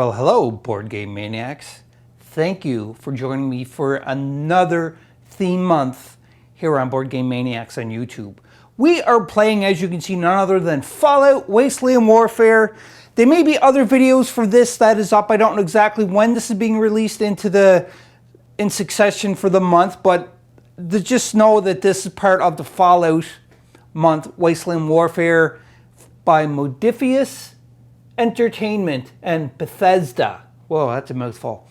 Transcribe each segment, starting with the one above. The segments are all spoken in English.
Well, hello, Board Game Maniacs. Thank you for joining me for another theme month here on Board Game Maniacs on YouTube. We are playing, as you can see, none other than Fallout Wasteland Warfare. There may be other videos for this that is up. I don't know exactly when this is being released in succession for the month, but just know that this is part of the Fallout month, Wasteland Warfare, by Modifius Entertainment and Bethesda. Whoa, that's a mouthful.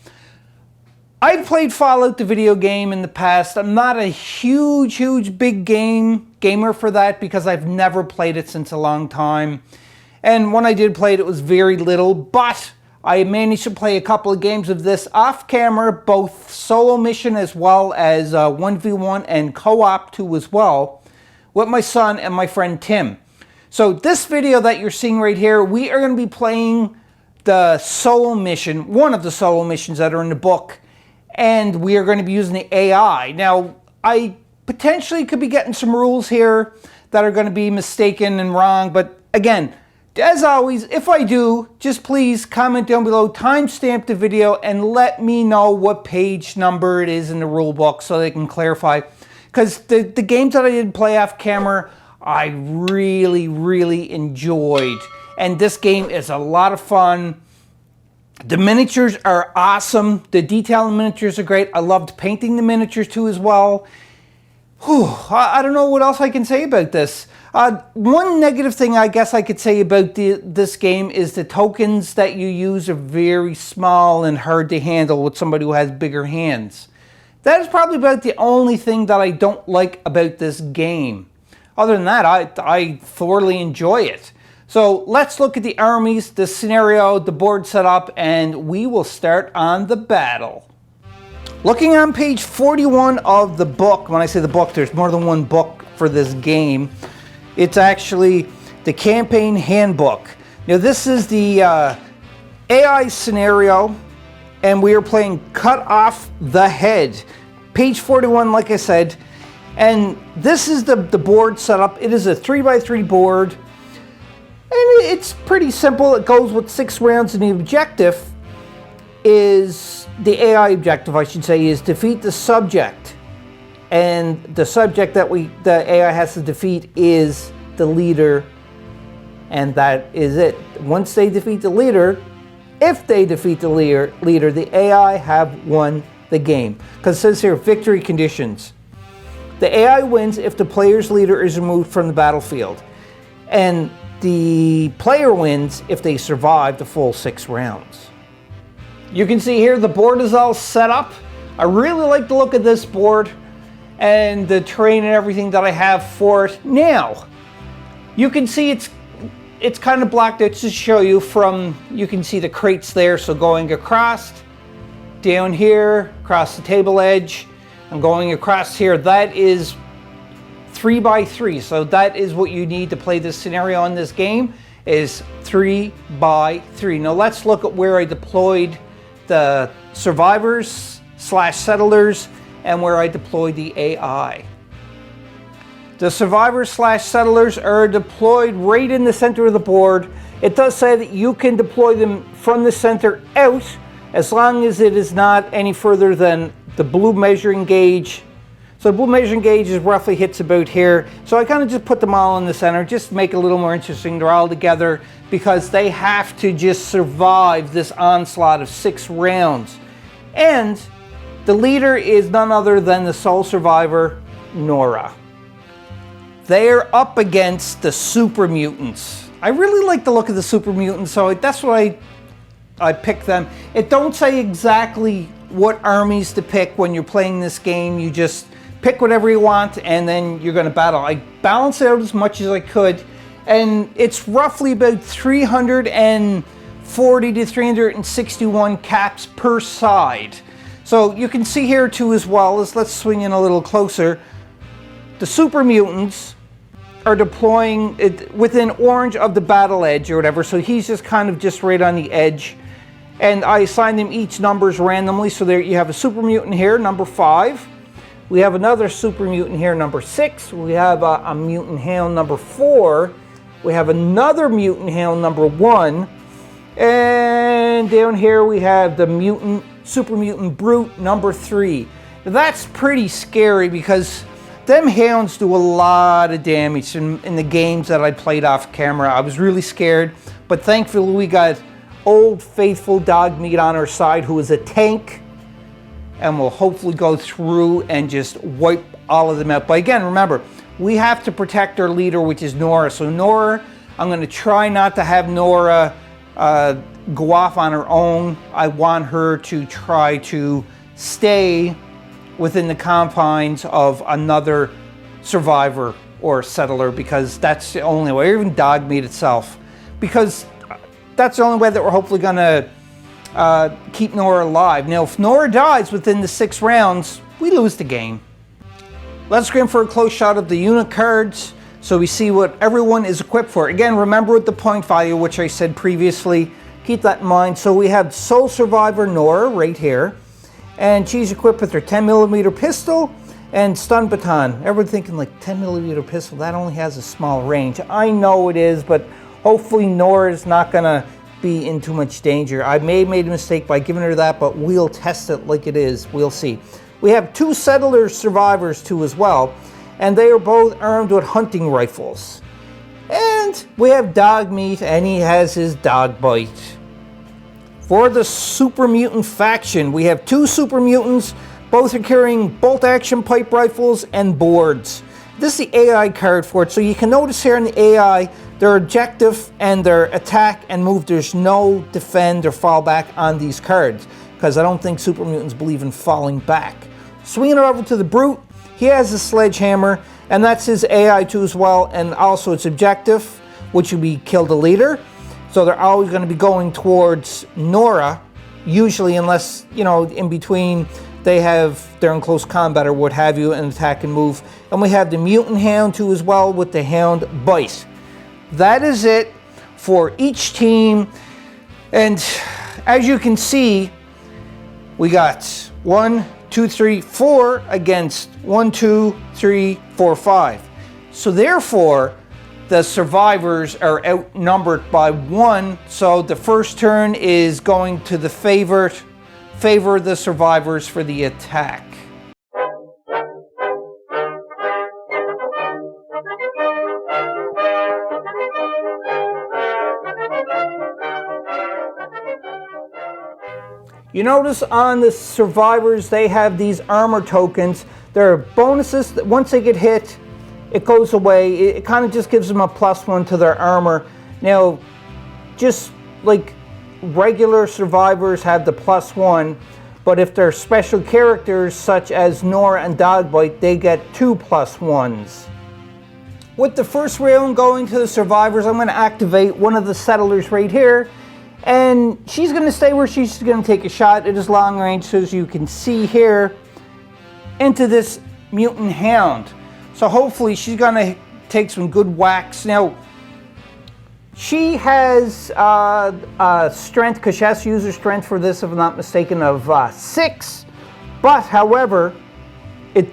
I've played Fallout the video game in the past. I'm not a huge big gamer for that because I've never played it since a long time. And when I did play it, it was very little, but I managed to play a couple of games of this off camera, both solo mission as well as 1v1 and co-op too as well, with my son and my friend Tim. So this video that you're seeing right here, we are going to be playing the solo mission, one of the solo missions that are in the book, and we are going to be using the AI. Now, I potentially could be getting some rules here that are going to be mistaken and wrong, but again, as always, if I do, just please comment down below, timestamp the video, and let me know what page number it is in the rule book so they can clarify. Because the games that I did play off camera, I really enjoyed. And this game is a lot of fun. The miniatures are awesome. The detail in the miniatures are great. I loved painting the miniatures too as well. Whew, I don't know what else I can say about this. One negative thing I guess I could say about this game is the tokens that you use are very small and hard to handle with somebody who has bigger hands. That is probably about the only thing that I don't like about this game. Other than that, I thoroughly enjoy it. So let's look at the armies, the scenario, the board setup, and we will start on the battle. Looking on page 41 of the book, when I say the book, there's more than one book for this game. It's actually the campaign handbook. Now this is the AI scenario, and we are playing Cut Off the Head. Page 41, like I said. And this is the board setup. It is a 3x3 board. And it's pretty simple. It goes with 6 rounds, and the objective is, the AI objective I should say, is defeat the subject. And the subject that the AI has to defeat is the leader. And that is it. Once they defeat the leader, if they defeat the leader, the AI have won the game. Because it says here, victory conditions. The AI wins if the player's leader is removed from the battlefield. And the player wins if they survive the full 6 rounds. You can see here the board is all set up. I really like the look of this board and the terrain and everything that I have for it. Now, you can see it's kind of blocked out to show you from, you can see the crates there. So going across, down here, across the table edge, I'm going across here. That is 3x3. So that is what you need to play this scenario on this game, is 3x3. Now let's look at where I deployed the survivors / settlers and where I deployed the AI. The survivors / settlers are deployed right in the center of the board. It does say that you can deploy them from the center out as long as it is not any further than the blue measuring gauge. So the blue measuring gauge is roughly hits about here. So I kind of just put them all in the center just to make it a little more interesting. They're all together because they have to just survive this onslaught of 6 rounds. And the leader is none other than the sole survivor, Nora. They're up against the Super Mutants. I really like the look of the Super Mutants, so that's why I picked them. It don't say exactly what armies to pick when you're playing this game. You just pick whatever you want and then you're going to battle. I balanced it out as much as I could, and it's roughly about 340 to 361 caps per side. So you can see here too as well, as let's swing in a little closer. The Super Mutants are deploying it within orange of the battle edge or whatever, so he's just kind of just right on the edge. And I assigned them each numbers randomly. So there you have a Super Mutant here, number 5. We have another Super Mutant here, number 6. We have a Mutant Hound, number 4. We have another Mutant Hound, number 1. And down here we have the mutant, Super Mutant Brute number 3. That's pretty scary because them hounds do a lot of damage in the games that I played off camera. I was really scared, but thankfully we got old faithful dog meat on our side who is a tank and will hopefully go through and just wipe all of them out. But again, remember, we have to protect our leader, which is Nora. So Nora, I'm going to try not to have Nora go off on her own. I want her to try to stay within the confines of another survivor or settler, because that's the only way, or even dog meat itself, because that's the only way that we're hopefully going to keep Nora alive. Now, if Nora dies within the 6 rounds, we lose the game. Let's go in for a close shot of the unit cards so we see what everyone is equipped for. Again, remember with the point value, which I said previously, keep that in mind. So we have Soul Survivor Nora right here, and she's equipped with her 10mm pistol and stun baton. Everyone thinking like 10mm pistol, that only has a small range. I know it is, but hopefully Nora is not gonna be in too much danger. I may have made a mistake by giving her that, but we'll test it like it is. We'll see. We have 2 settler survivors too as well, and they are both armed with hunting rifles. And we have dog meat, and he has his dog bite. For the Super Mutant faction, we have 2 Super Mutants. Both are carrying bolt-action pipe rifles and boards. This is the AI card for it, so you can notice here in the AI, their objective and their attack and move, there's no defend or fall back on these cards, because I don't think Super Mutants believe in falling back. Swinging it over to the Brute, he has a sledgehammer, and that's his AI too as well, and also its objective, which would be kill the leader. So they're always going to be going towards Nora, usually, unless, you know, in between they're in close combat or what have you, and attack and move. And we have the Mutant Hound too as well with the Hound bite. That is it for each team. And as you can see, we got 1, 2, 3, 4 against 1, 2, 3, 4, 5. So therefore, the survivors are outnumbered by 1, so the first turn is going to the favor the survivors for the attack. You notice on the survivors, they have these armor tokens. There are bonuses that once they get hit, it goes away. It kind of just gives them a +1 to their armor. Now, just like regular survivors have the +1, but if they're special characters such as Nora and Dogbite, they get 2 +1s. With the first round going to the survivors, I'm going to activate one of the settlers right here, and she's going to stay where she's going to take a shot. It is long range, so as you can see here, into this Mutant Hound. So hopefully she's going to take some good whacks. Now, she has strength, because she has to use her strength for this, if I'm not mistaken, of 6. But, however,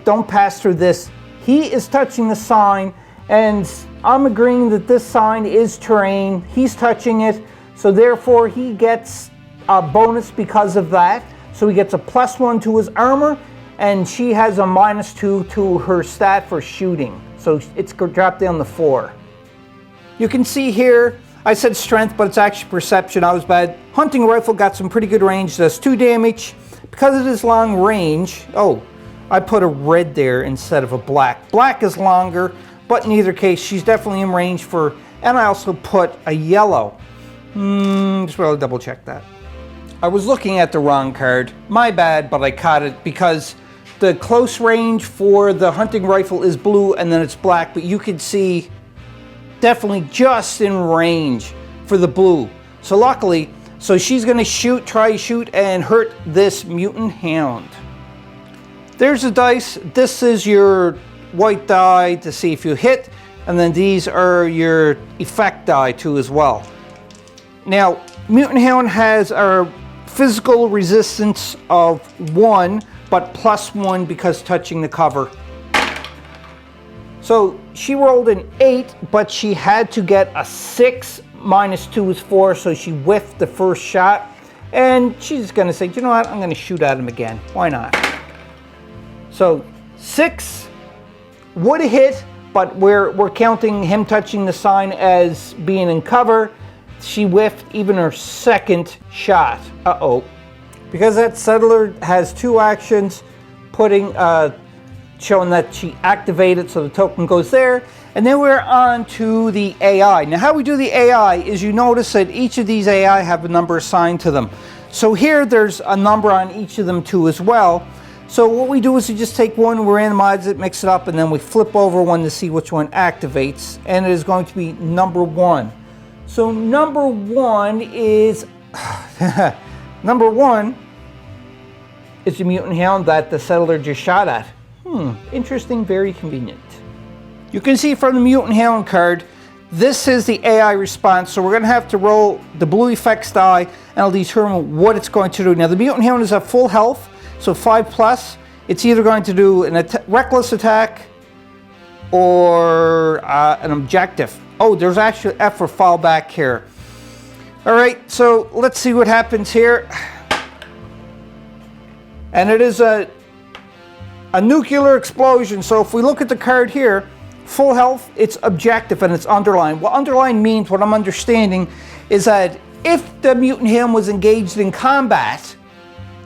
don't pass through this. He is touching the sign, and I'm agreeing that this sign is terrain. He's touching it, so therefore he gets a bonus because of that. So he gets a +1 to his armor, and she has a -2 to her stat for shooting. So it's dropped down to 4. You can see here, I said strength, but it's actually perception. I was bad. Hunting rifle got some pretty good range, does 2 damage. Because it is long range, oh, I put a red there instead of a black. Black is longer, but in either case, she's definitely in range for, and I also put a yellow. Just really double check that. I was looking at the wrong card. My bad, but I caught it because the close range for the hunting rifle is blue and then it's black, but you can see definitely just in range for the blue. So luckily, so she's going to try to shoot and hurt this Mutant Hound. There's the dice. This is your white die to see if you hit, and then these are your effect die too as well. Now, Mutant Hound has a physical resistance of 1, but +1 because touching the cover. So she rolled an 8, but she had to get a 6 -2 is 4, so she whiffed the first shot. And she's going to say, you know what, I'm going to shoot at him again. Why not? So 6 would have hit, but we're counting him touching the sign as being in cover. She whiffed even her second shot. Uh-oh. Because that settler has 2 actions, showing that she activated, so the token goes there. And then we're on to the AI. Now how we do the AI is, you notice that each of these AI have a number assigned to them. So here there's a number on each of them too as well. So what we do is we just take one, we randomize it, mix it up, and then we flip over one to see which one activates. And it is going to be number 1. So number 1 is, number 1 is the Mutant Hound that the settler just shot at. Interesting, very convenient. You can see from the Mutant Hound card, this is the AI response, so we're going to have to roll the blue effects die, and it'll determine what it's going to do. Now the Mutant Hound is at full health, so 5+. It's either going to do an reckless attack or an objective. Oh, there's actually F for fall back here. Alright, so let's see what happens here. And it is a nuclear explosion, so if we look at the card here, full health, it's objective and it's underlined. What underlined means, what I'm understanding, is that if the Mutant Hound was engaged in combat,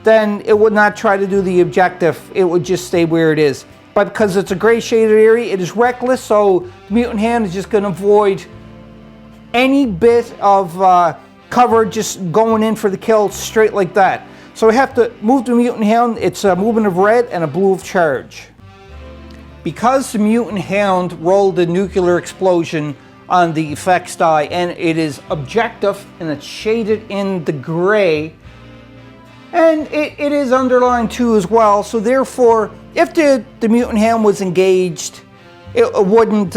then it would not try to do the objective, it would just stay where it is. But because it's a gray shaded area, it is reckless, so the Mutant Hound is just going to avoid any bit of cover, just going in for the kill straight like that. So we have to move the Mutant Hound. It's a movement of red and a blue of charge. Because the Mutant Hound rolled a nuclear explosion on the effects die, and it is objective and it's shaded in the gray, and it is underlined too as well, so therefore if the Mutant Hound was engaged, it wouldn't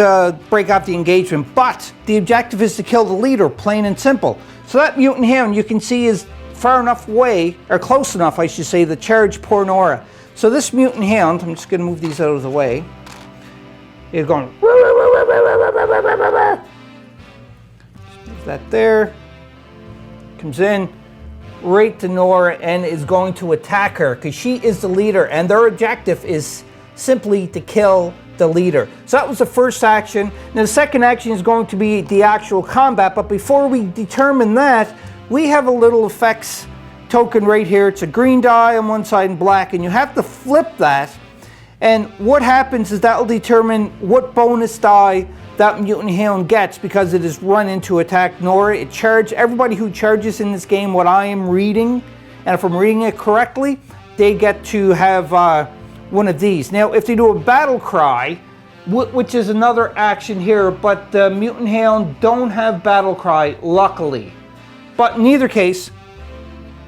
break off the engagement, but the objective is to kill the leader, plain and simple. So that Mutant Hound, you can see, is far enough away, or close enough I should say, to charge poor Nora. So this Mutant Hound, I'm just going to move these out of the way, is going just move that there, comes in right to Nora and is going to attack her because she is the leader and their objective is simply to kill the leader. So that was the first action. Now the second action is going to be the actual combat, but before we determine that, we have a little effects token right here. It's a green die on one side and black, and you have to flip that, and what happens is that will determine what bonus die that Mutant Hound gets because it is run in to attack Nora. It charges everybody who charges in this game, what I am reading, and if I'm reading it correctly, they get to have one of these. Now if they do a battle cry, which is another action here, but the Mutant Hound don't have battle cry, luckily. But in either case,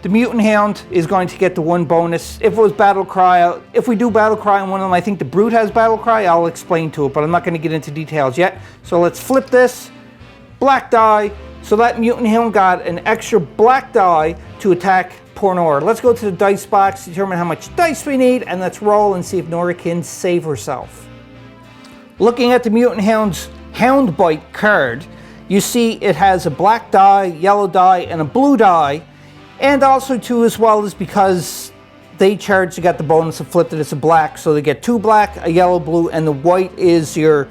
the Mutant Hound is going to get the one bonus. If it was battle cry, if we do battle cry on one of them, I think the Brute has battle cry, I'll explain to it, but I'm not going to get into details yet. So let's flip this, black die, so that Mutant Hound got an extra black die to attack poor Nora. Let's go to the dice box, determine how much dice we need, and let's roll and see if Nora can save herself. Looking at the Mutant Hound's Hound Bite card, you see it has a black die, yellow die, and a blue die. And also too as well is because they charge, you got the bonus of flipped it, it's a black, so they get 2 black, a yellow, blue, and the white is your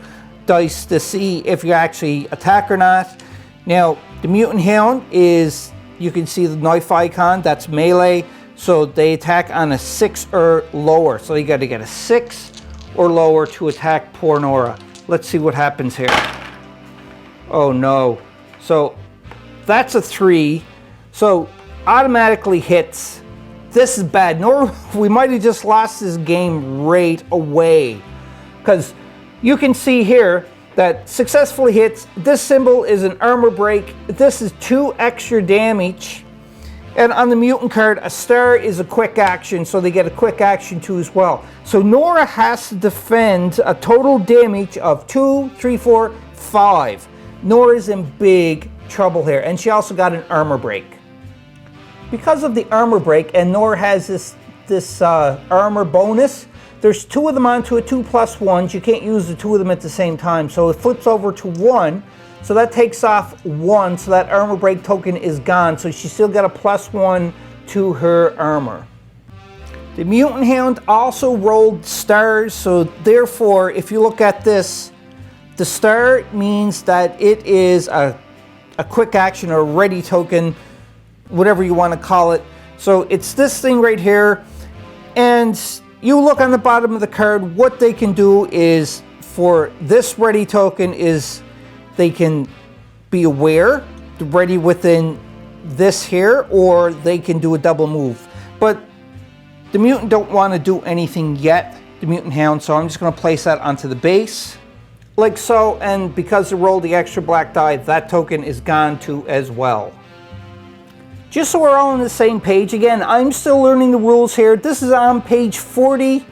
dice to see if you actually attack or not. Now the Mutant Hound is, you can see the knife icon, that's melee, so they attack on a 6 or lower, so you got to get a 6 or lower to attack poor Nora. Let's see what happens here. Oh no, so that's a 3, so automatically hits. This is bad. Nor we might have just lost this game right away, because you can see here that successfully hits. This symbol is an armor break. This is 2 extra damage, and on the mutant card a star is a quick action, so they get a quick action too as well. So Nora has to defend a total damage of 2, 3, 4, 5. Nora's in big trouble here, and she also got an armor break. Because of the armor break, and Nora has this armor bonus, there's 2 of them onto it, 2+1s. You can't use the 2 of them at the same time, so it flips over to 1. So that takes off 1, so that armor break token is gone. So she still got a +1 to her armor. The Mutant Hound also rolled stars, so therefore, if you look at this, the star means that it is a quick action or a ready token, whatever you want to call it. So it's this thing right here, and you look on the bottom of the card, what they can do is, for this ready token is, they can be aware, ready within this here, or they can do a double move. But the mutant don't want to do anything yet, the Mutant Hound, so I'm just going to place that onto the base, like so, and because I rolled the extra black die, that token is gone too as well. Just so we're all on the same page, again, I'm still learning the rules here. This is on page 40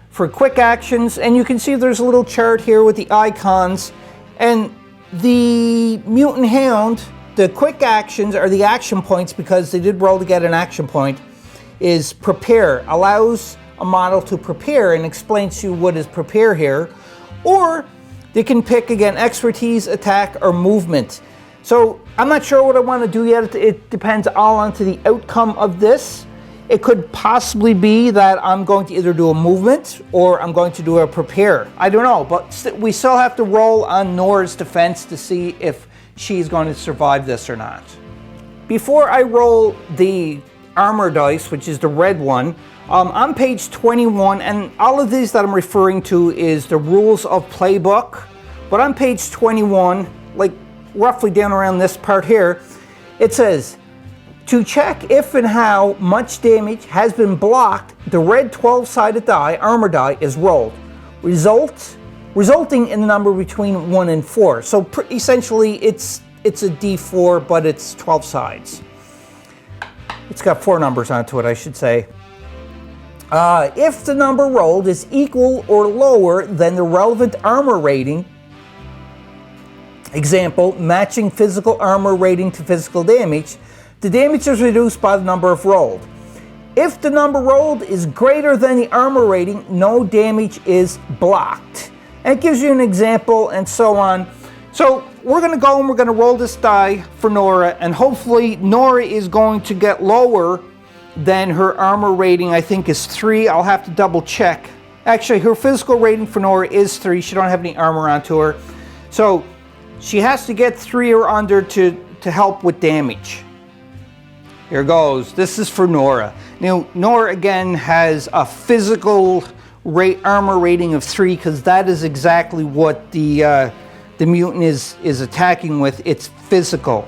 for quick actions, and you can see there's a little chart here with the icons, and the Mutant Hound, the quick actions are the action points, because they did roll to get an action point, is prepare, allows a model to prepare and explains to you what is prepare here, or they can pick, again, expertise, attack, or movement. So I'm not sure what I want to do yet. It depends all onto the outcome of this. It could possibly be that I'm going to either do a movement or I'm going to do a prepare. I don't know, but we still have to roll on Nora's defense to see if she's going to survive this or not. Before I roll the armor dice, which is the red one, on page 21, and all of these that I'm referring to is the rules of playbook, but on page 21, like roughly down around this part here, it says, to check if and how much damage has been blocked, the red 12-sided die, armor die, is rolled, resulting in the number between 1 and 4. So essentially, it's a D4, but it's 12 sides. It's got 4 numbers onto it, I should say. If the number rolled is equal or lower than the relevant armor rating, example, matching physical armor rating to physical damage, the damage is reduced by the number of rolled. If the number rolled is greater than the armor rating, no damage is blocked. And it gives you an example and so on. So we're going to go and we're going to roll this die for Nora, and hopefully Nora is going to get lower than her armor rating. I think is 3. I'll have to double check. Actually, her physical rating for Nora is 3. She don't have any armor onto her. So she has to get 3 or under to help with damage. Here goes. This is for Nora. Now, Nora again has a physical armor rating of 3, because that is exactly what the mutant is attacking with. It's physical.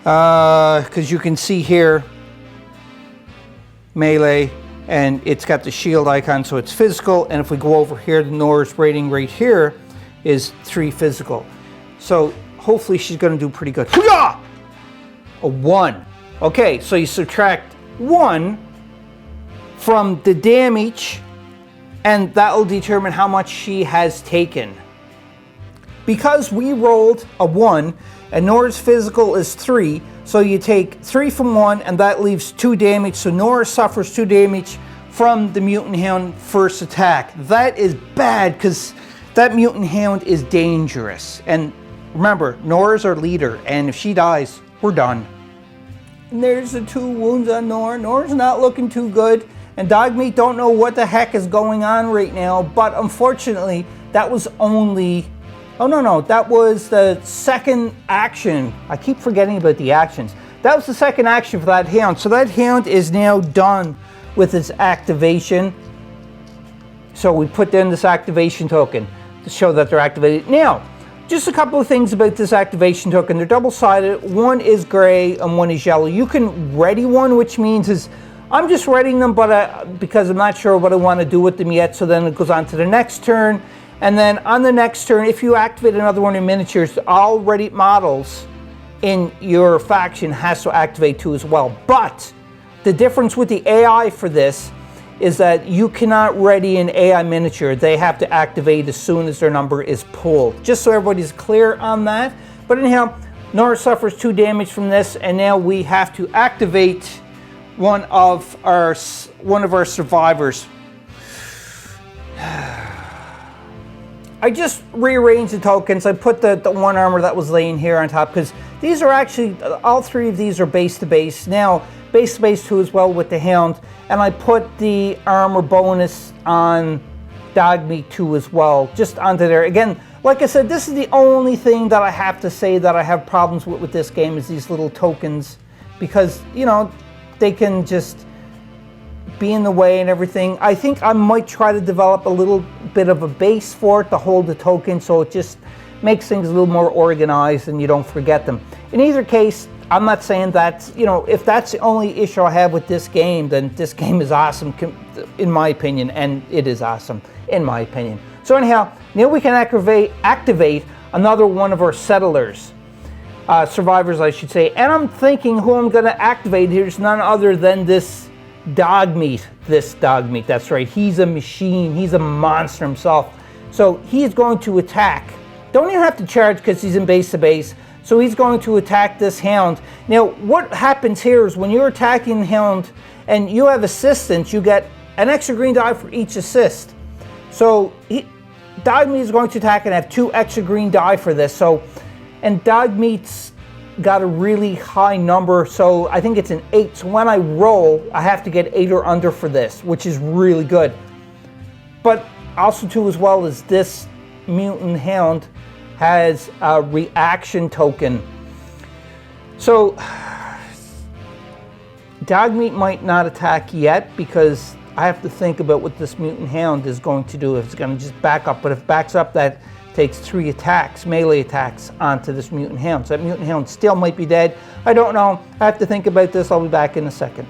Because you can see here, melee, and it's got the shield icon, so it's physical. And if we go over here, the Nora's rating right here is 3 physical. So hopefully she's going to do pretty good. A 1. Okay, so you subtract 1 from the damage, and that will determine how much she has taken. Because we rolled a 1, and Nora's physical is 3, so you take 3 from 1, and that leaves 2 damage, so Nora suffers 2 damage from the Mutant Hound first attack. That is bad, because that Mutant Hound is dangerous. And remember, Nora's our leader, and if she dies, we're done. And there's the 2 wounds on Nora. Nora's not looking too good, and Dogmeat don't know what the heck is going on right now, but unfortunately, that was only... Oh, no, that was the second action. I keep forgetting about the actions. That was the second action for that Hound. So that Hound is now done with its activation. So we put in this activation token to show that they're activated. Now, just a couple of things about this activation token. They're double-sided. One is gray and one is yellow. You can ready one, which means is I'm just readying them, but because I'm not sure what I want to do with them yet. So then it goes on to the next turn. And then on the next turn, if you activate another one of your miniatures, all ready models in your faction has to activate too as well. But the difference with the AI for this is that you cannot ready an AI miniature. They have to activate as soon as their number is pulled. Just so everybody's clear on that. But anyhow, Nora suffers 2 damage from this, and now we have to activate one of our survivors. I just rearranged the tokens. I put the one armor that was laying here on top, because these are actually, all three of these are base to base. Now, base to base 2 as well with the Hound, and I put the armor bonus on Dogmeat 2 as well, just onto there. Again, like I said, this is the only thing that I have to say that I have problems with this game, is these little tokens, because, you know, they can just be in the way and everything. I think I might try to develop a little bit of a base for it to hold the token, so it just makes things a little more organized and you don't forget them. In either case, I'm not saying that, you know, if that's the only issue I have with this game, then this game is awesome, in my opinion, and it is awesome, in my opinion. So anyhow, now we can activate another one of our settlers, survivors, I should say, and I'm thinking who I'm going to activate here is none other than this Dogmeat. That's right, he's a machine, he's a monster himself. So he's going to attack. Don't even have to charge because he's in base to base. So he's going to attack this Hound. Now, what happens here is when you're attacking the Hound and you have assistance, you get an extra green die for each assist. So Dogmeat is going to attack and have 2 extra green die for this. So, and Dogmeat's got a really high number, so I think it's an 8. So when I roll, I have to get 8 or under for this, which is really good. But also too, as well as this Mutant Hound has a reaction token. So Dogmeat might not attack yet, because I have to think about what this Mutant Hound is going to do. If it's going to just back up, but if it backs up, that takes 3 attacks, melee attacks, onto this Mutant Hound. So that Mutant Hound still might be dead. I don't know. I have to think about this. I'll be back in a second.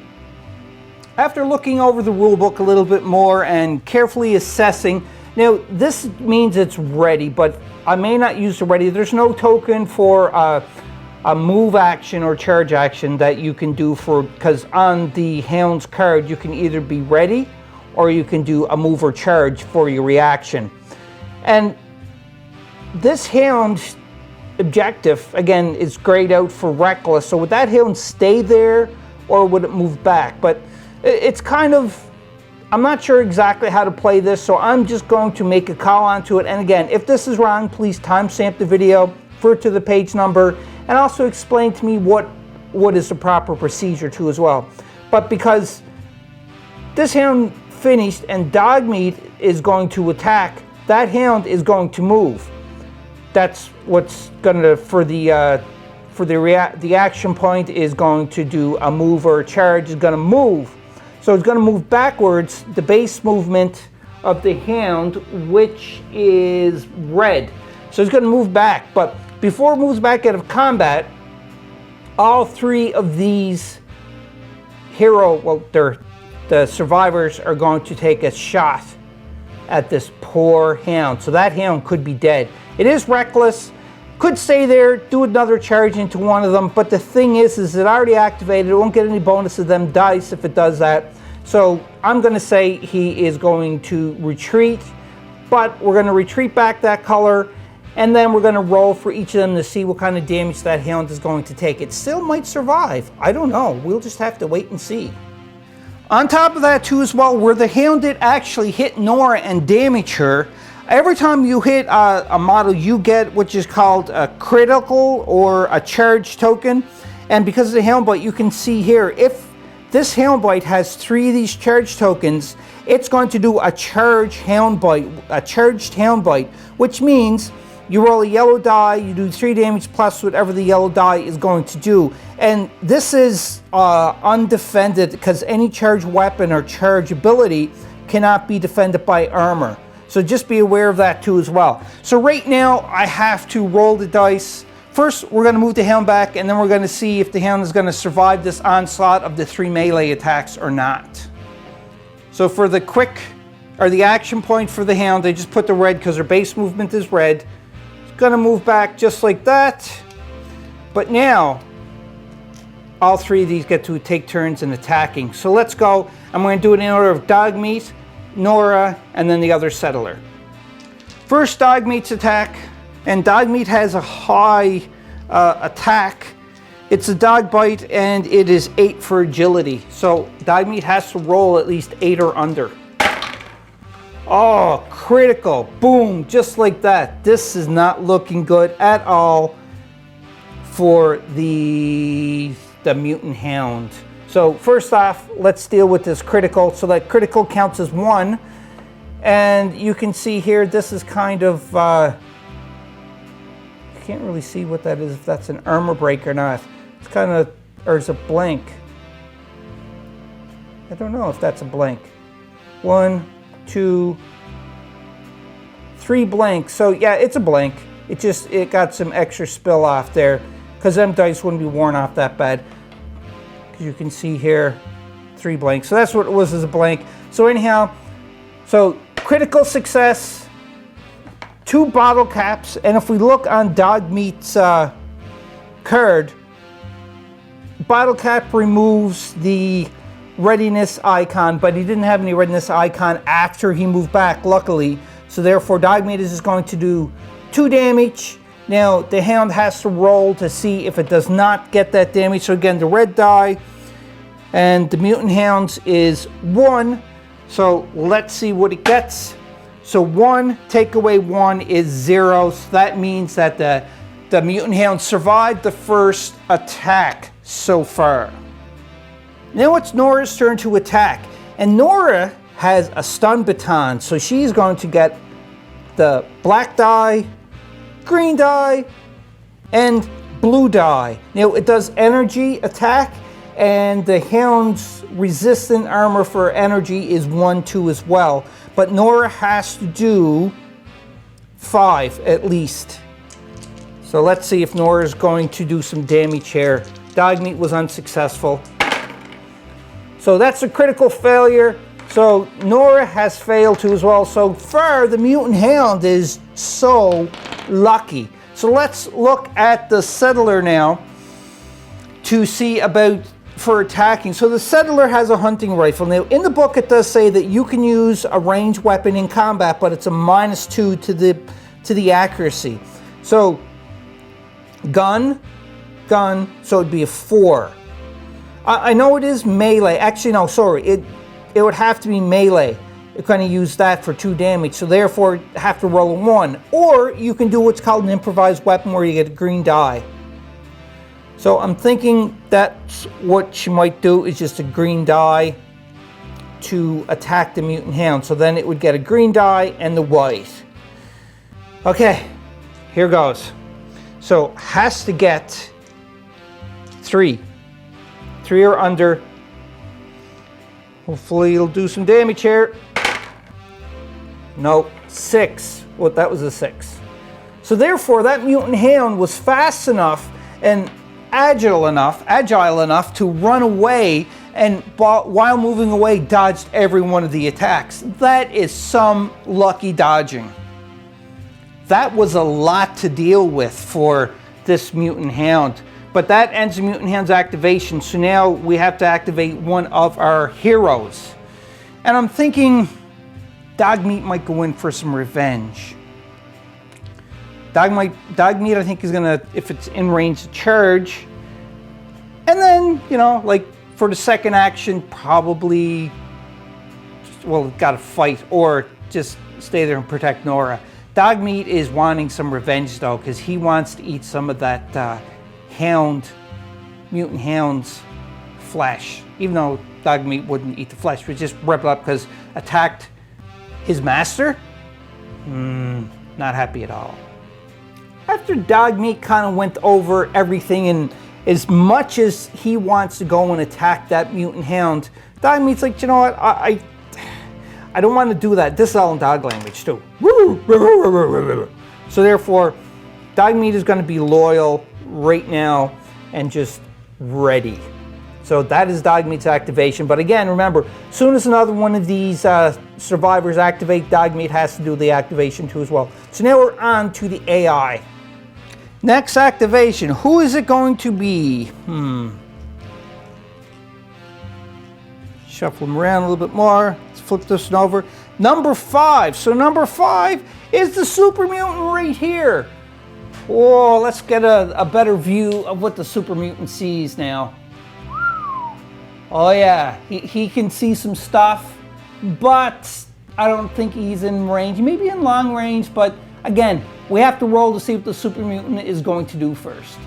After looking over the rulebook a little bit more and carefully assessing, now this means it's ready, but I may not use the ready. There's no token for a move action or charge action that you can do for, because on the Hound's card you can either be ready or you can do a move or charge for your reaction. And this Hound's objective, again, is grayed out for reckless. So would that Hound stay there or would it move back? But it's kind of, I'm not sure exactly how to play this, so I'm just going to make a call onto it. And again, if this is wrong, please timestamp the video, refer to the page number, and also explain to me what is the proper procedure too as well. But because this Hound finished and Dogmeat is going to attack, that Hound is going to move. That's what's gonna, for the action point is going to do a move or a charge, is gonna move. So it's gonna move backwards, the base movement of the Hound, which is red. So it's gonna move back, but before it moves back out of combat, all 3 of these the survivors are going to take a shot at this poor Hound. So that Hound could be dead. It is reckless, could stay there, do another charge into one of them, but the thing is it already activated. It won't get any bonus of them dice if it does that. So I'm going to say he is going to retreat, but we're going to retreat back that color, and then we're going to roll for each of them to see what kind of damage that Hound is going to take. It still might survive. I don't know. We'll just have to wait and see. On top of that too as well, where the Hound did actually hit Nora and damage her, every time you hit a model, you get what is called a critical or a charge token. And because of the Hound Bite, you can see here, if this Hound Bite has 3 of these charge tokens, it's going to do a charged Hound Bite, which means you roll a yellow die, you do 3 damage plus whatever the yellow die is going to do. And this is undefended, because any charged weapon or charge ability cannot be defended by armor. So just be aware of that too as well. So right now I have to roll the dice. First, we're going to move the Hound back, and then we're going to see if the Hound is going to survive this onslaught of the 3 melee attacks or not. So for the the action point for the Hound, they just put the red because their base movement is red. It's going to move back just like that. But now, all 3 of these get to take turns in attacking. So let's go. I'm going to do it in order of Dogmeat, Nora, and then the other settler. First, Dogmeat's attack, and Dogmeat has a high attack. It's a dog bite, and it is 8 for agility. So Dogmeat has to roll at least 8 or under. Oh, critical. Boom, just like that. This is not looking good at all for the Mutant Hound. So first off, let's deal with this critical. So that critical counts as 1. And you can see here, this is kind of, you can't really see what that is, if that's an armor break or not. It's kind of, or is it blank? I don't know if that's a blank. 1, 2, 3 blanks. So yeah, it's a blank. It got some extra spill off there because them dice wouldn't be worn off that bad. Because you can see here, 3 blanks. So that's what it was, as a blank. So anyhow, so critical success, 2 bottle caps, and if we look on Dogmeat's card, bottle cap removes the readiness icon, but he didn't have any readiness icon after he moved back, luckily. So therefore, Dogmeat is just going to do 2 damage. Now, the Hound has to roll to see if it does not get that damage. So again, the red die, and the Mutant Hounds is 1. So let's see what it gets. So 1, take away 1 is 0. So that means that the Mutant Hound survived the first attack so far. Now it's Nora's turn to attack. And Nora has a stun baton. So she's going to get the black die, green die, and blue die. Now it does energy attack, and the Hound's resistant armor for energy is 1, 2 as well. But Nora has to do 5 at least. So let's see if Nora is going to do some damage here. Dogmeat was unsuccessful. So that's a critical failure. So Nora has failed too as well. So far, the Mutant Hound is so lucky. So let's look at the Settler now to see about for attacking. So the Settler has a hunting rifle. Now in the book it does say that you can use a ranged weapon in combat, but it's a -2 to the accuracy. So gun, so it'd be a 4. I know it is melee. Actually, no, sorry. It would have to be melee. You're going to use that for 2 damage, so therefore have to roll a 1. Or you can do what's called an improvised weapon where you get a green die. So I'm thinking that's what she might do, is just a green die to attack the Mutant Hound. So then it would get a green die and the white. Okay, here goes. So has to get 3. 3 or under. Hopefully it'll do some damage here. No, 6. Well, that was a 6. So therefore, that Mutant Hound was fast enough and agile enough to run away, and while moving away, dodged every one of the attacks. That is some lucky dodging. That was a lot to deal with for this Mutant Hound. But that ends the Mutant Hound's activation, so now we have to activate one of our heroes. And I'm thinking Dogmeat might go in for some revenge. Dogmeat, I think, is gonna, if it's in range, to charge. And then, you know, like for the second action, probably, well, gotta fight or just stay there and protect Nora. Dogmeat is wanting some revenge though, because he wants to eat some of that Mutant Hound's flesh. Even though Dogmeat wouldn't eat the flesh, but just rip it up because attacked his master. Not happy at all. After Dogmeat kind of went over everything, and as much as he wants to go and attack that Mutant Hound, Dogmeat's like, you know what, I don't want to do that. This is all in dog language too. So therefore, Dogmeat is going to be loyal right now and just ready. So that is Dogmeat's activation. But again, remember, as soon as another one of these survivors activate, Dogmeat has to do the activation too as well. So now we're on to the AI. Next activation, who is it going to be? Shuffle them around a little bit more. Let's flip this one over. Number 5. So number 5 is the Super Mutant right here. Oh, let's get a better view of what the Super Mutant sees now. Oh yeah, he can see some stuff, but I don't think he's in range. He may be in long range, but again, we have to roll to see what the Super Mutant is going to do first.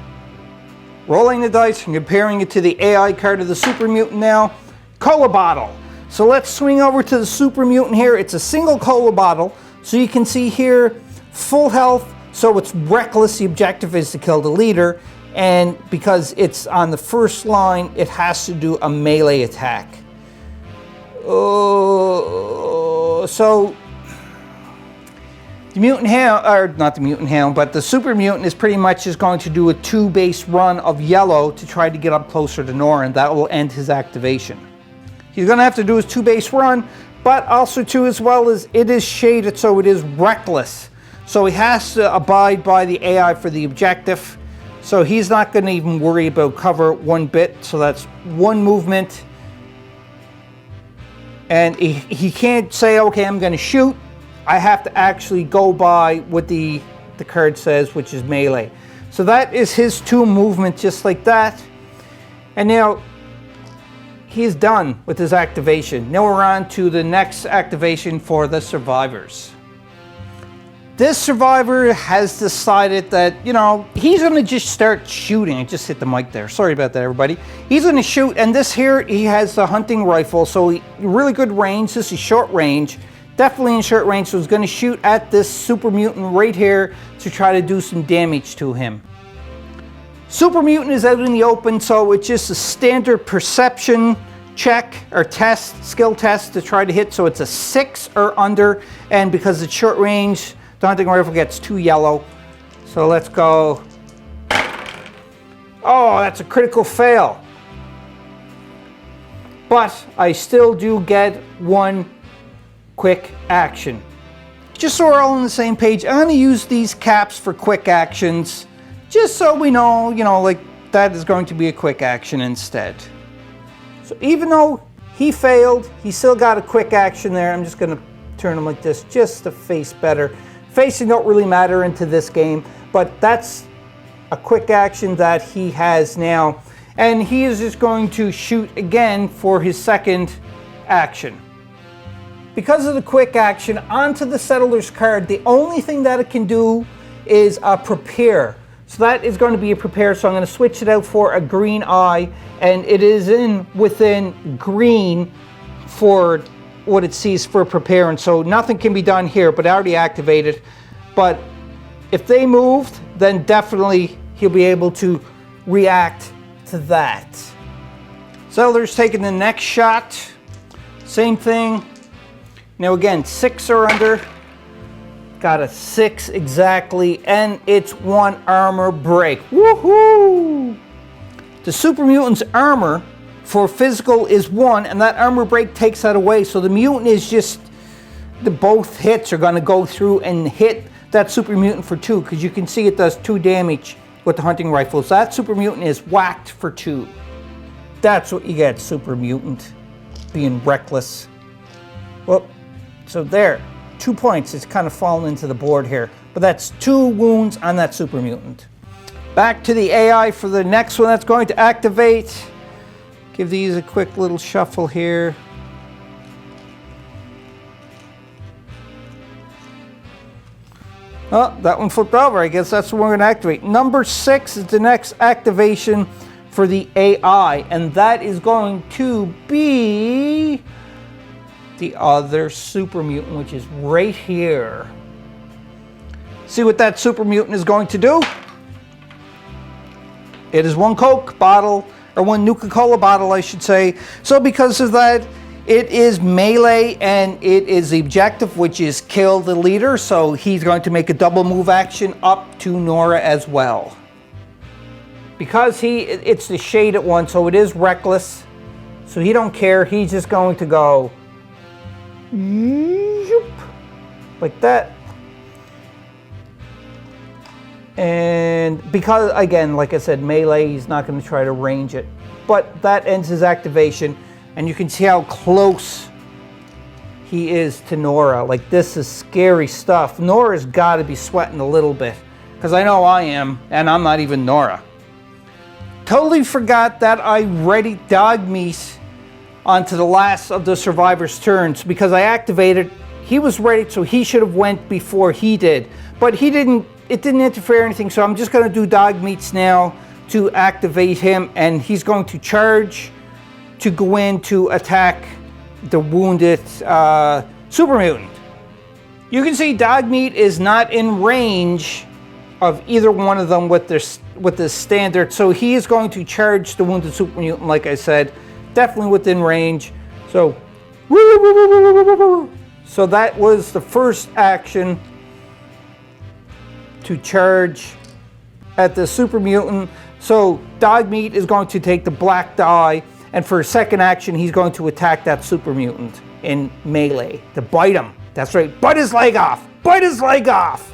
Rolling the dice and comparing it to the AI card of the Super Mutant now. Cola bottle. So let's swing over to the Super Mutant here. It's a single cola bottle. So you can see here, full health. So it's reckless. The objective is to kill the leader. And because it's on the first line, it has to do a melee attack. So the Mutant Hound, or not the Mutant Hound, but the Super Mutant is pretty much just going to do a 2 base run of yellow to try to get up closer to Nora, and that will end his activation. He's going to have to do his 2 base run, but also too as well as it is shaded, so it is reckless. So he has to abide by the AI for the objective. So he's not going to even worry about cover one bit. So that's 1 movement. And he can't say, okay, I'm going to shoot. I have to actually go by what the card says, which is melee. So that is his 2 movements, just like that. And now he's done with his activation. Now we're on to the next activation for the survivors. This survivor has decided that, you know, he's going to just start shooting. I just hit the mic there. Sorry about that, everybody. He's going to shoot, and this here, he has the hunting rifle, so really good range. This is short range. Definitely in short range, so he's going to shoot at this Super Mutant right here to try to do some damage to him. Super Mutant is out in the open, so it's just a standard perception check or test, skill test to try to hit. So it's a 6 or under, and because it's short range, the hunting rifle gets 2 yellow. So let's go. Oh, that's a critical fail. But I still do get 1 quick action. Just so we're all on the same page, I'm going to use these caps for quick actions, just so we know, you know, like that is going to be a quick action instead. So even though he failed, he still got a quick action there. I'm just going to turn him like this just to face better. Facing don't really matter into this game, but that's a quick action that he has now. And he is just going to shoot again for his second action. Because of the quick action, onto the Settler's card, the only thing that it can do is prepare. So that is going to be a prepare, so I'm going to switch it out for a green eye, and it is within green for what it sees for prepare, and so nothing can be done here, but I already activated. But if they moved, then definitely he'll be able to react to that. Settler's taking the next shot. Same thing. Now again, 6 or under. Got a 6 exactly, and it's 1 armor break. Woohoo! The Super Mutant's armor for physical is 1, and that armor break takes that away. So the Mutant is just, both hits are going to go through and hit that Super Mutant for 2, because you can see it does 2 damage with the hunting rifle. So that Super Mutant is whacked for 2. That's what you get, Super Mutant being reckless. Well, so there, 2 points. It's kind of fallen into the board here, but that's 2 wounds on that Super Mutant. Back to the AI for the next one that's going to activate. Give these a quick little shuffle here. Oh, that one flipped over. I guess that's what we're going to activate. Number 6 is the next activation for the AI, and that is going to be the other Super Mutant, which is right here. See what that Super Mutant is going to do? It is 1 Coke bottle, or 1 Nuka-Cola bottle, I should say. So because of that, it is melee, and it is the objective, which is kill the leader. So he's going to make a double move action up to Nora as well. Because it's the shaded one, so it is reckless. So he don't care. He's just going to go like that. And because, again, like I said, melee, he's not going to try to range it. But that ends his activation. And you can see how close he is to Nora. Like, this is scary stuff. Nora's got to be sweating a little bit, because I know I am, and I'm not even Nora. Totally forgot that I ready dog meat onto the last of the survivors' turns, because I activated. he was ready, so he should have went before he did. But he didn't, it didn't interfere or anything, so I'm just going to do Dogmeat's now to activate him, and he's going to charge to go in to attack the wounded Super Mutant. You can see Dogmeat is not in range of either one of them with the standard, so he is going to charge the wounded Super Mutant, like I said, definitely within range. So that was the first action, to charge at the Super Mutant. So Dogmeat is going to take the black die, and for a second action, he's going to attack that Super Mutant in melee to bite him. That's right, bite his leg off. Bite his leg off.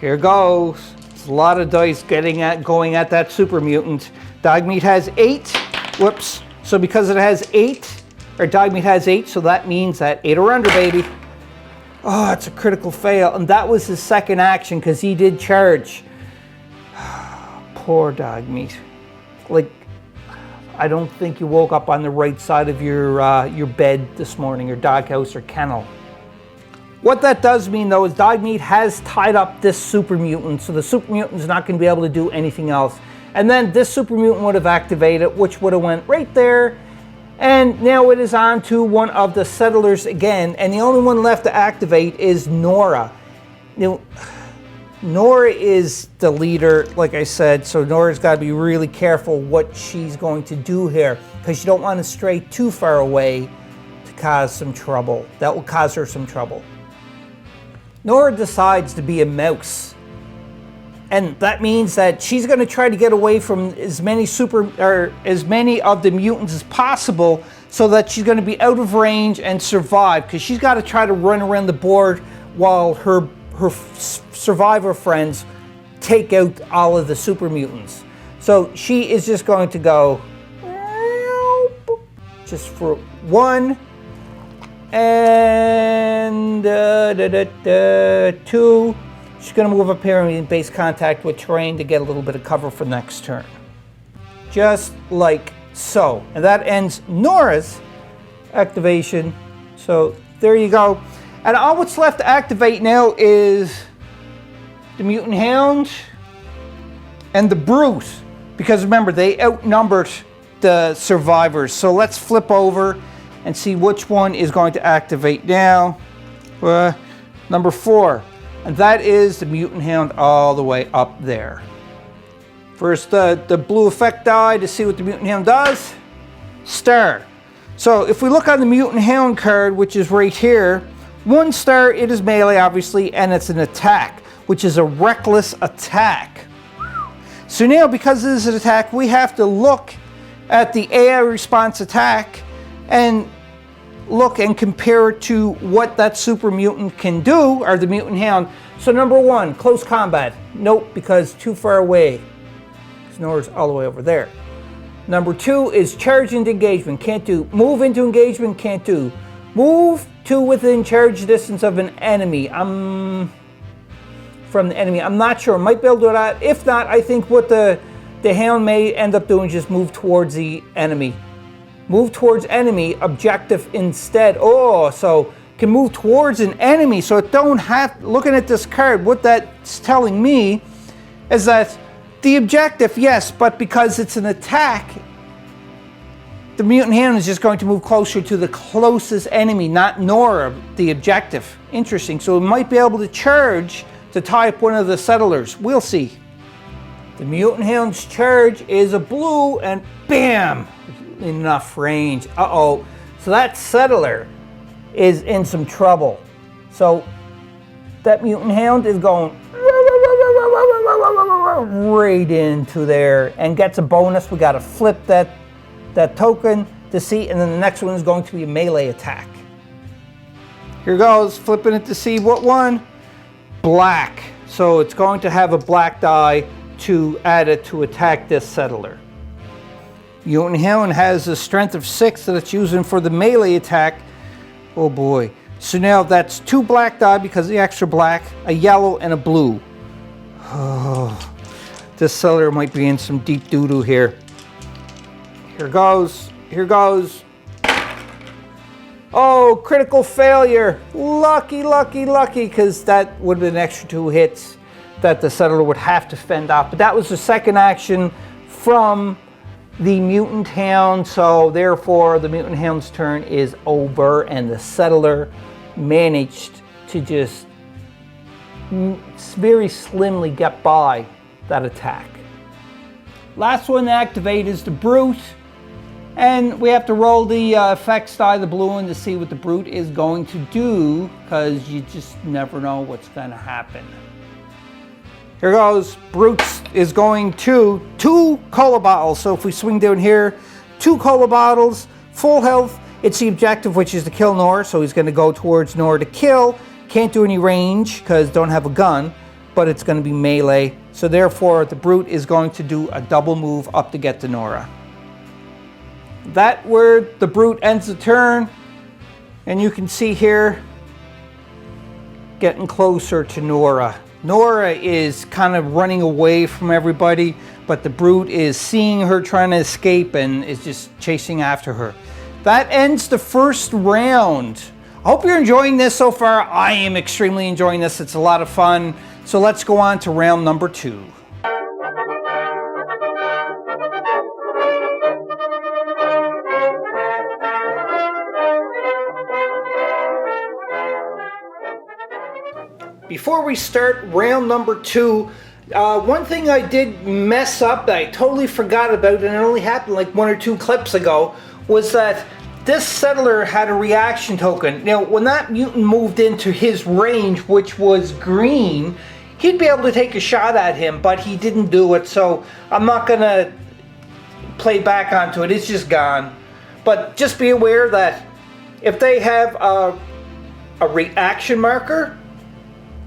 Here goes. It's a lot of dice going at that Super Mutant. Dogmeat has 8. Whoops. So because it has 8, or Dogmeat has 8, so that means that 8 or under, baby. Oh, it's a critical fail, and that was his second action because he did charge. Poor Dogmeat. Like, I don't think you woke up on the right side of your bed this morning, or doghouse or kennel. What that does mean, though, is Dogmeat has tied up this Super Mutant, so the Super Mutant is not going to be able to do anything else. And then this Super Mutant would have activated, which would have went right there. And now it is on to one of the settlers again, and the only one left to activate is Nora. Now, Nora is the leader, like I said, so Nora's got to be really careful what she's going to do here, because you don't want to stray too far away to cause some trouble. That will cause her some trouble. Nora decides to be a mouse, and that means that she's going to try to get away from as many of the mutants as possible, so that she's going to be out of range and survive, because she's got to try to run around the board while her survivor friends take out all of the Super Mutants. So she is just going to go just for 1 and 2. She's going to move up here and be in base contact with terrain to get a little bit of cover for next turn. Just like so. And that ends Nora's activation. So there you go. And all what's left to activate now is the Mutant Hound and the Brute. Because remember, they outnumbered the survivors. So let's flip over and see which one is going to activate now. Number 4. And that is the Mutant Hound all the way up there. First, the blue effect die to see what the Mutant Hound does. Star. So if we look on the Mutant Hound card, which is right here, 1 star, it is melee, obviously, and it's an attack, which is a reckless attack. So now, because this is an attack, we have to look at the AI response attack and look and compare it to what that Super Mutant can do, or the Mutant Hound. So number 1, close combat. Nope, because too far away. Nora's all the way over there. Number 2 is charge into engagement. Can't do. Move into engagement. Can't do. Move to within charge distance of an enemy. From the enemy. I'm not sure. Might be able to do that. If not, I think what the Hound may end up doing is just move towards the enemy. Move towards enemy objective instead. Oh, so can move towards an enemy. So it don't have, looking at this card, what that's telling me is that the objective, yes, but because it's an attack, the Mutant Hound is just going to move closer to the closest enemy, not Nora, the objective. Interesting. So it might be able to charge to tie up one of the settlers. We'll see. The Mutant Hound's charge is a blue, and bam! Enough range. Uh-oh. So that settler is in some trouble. So that Mutant Hound is going right into there and gets a bonus. We got to flip that token to see, and then the next one is going to be a melee attack. Here goes, flipping it to see what one. Black. So it's going to have a black die to add it to attack this settler. Mutant Hound has a strength of 6 that it's using for the melee attack. Oh boy. So now that's 2 black die because of the extra black, a yellow, and a blue. Oh, this settler might be in some deep doo-doo here. Here goes. Here goes. Oh, critical failure. Lucky, lucky, lucky, because that would have been an extra 2 hits that the settler would have to fend off. But that was the second action from the Mutant Hound, so therefore the Mutant Hound's turn is over, and the settler managed to just very slimly get by that attack. Last one to activate is the Brute, and we have to roll the effects die, the blue one, to see what the Brute is going to do, because you just never know what's going to happen. Here goes. Brute is going to 2 cola bottles. So if we swing down here, 2 cola bottles, full health. It's the objective, which is to kill Nora. So he's going to go towards Nora to kill. Can't do any range because don't have a gun, but it's going to be melee. So therefore, the Brute is going to do a double move up to get to Nora. That where the Brute ends the turn, and you can see here, getting closer to Nora. Nora is kind of running away from everybody, but the Brute is seeing her trying to escape and is just chasing after her. That ends the first round. I hope you're enjoying this so far. I am extremely enjoying this. It's a lot of fun. So let's go on to round number 2. Before we start round number 2, one thing I did mess up that I totally forgot about, and it only happened like 1 or 2 clips ago, was that this settler had a reaction token. Now, when that mutant moved into his range, which was green, he'd be able to take a shot at him, but he didn't do it, so I'm not going to play back onto it. It's just gone. But just be aware that if they have a reaction marker,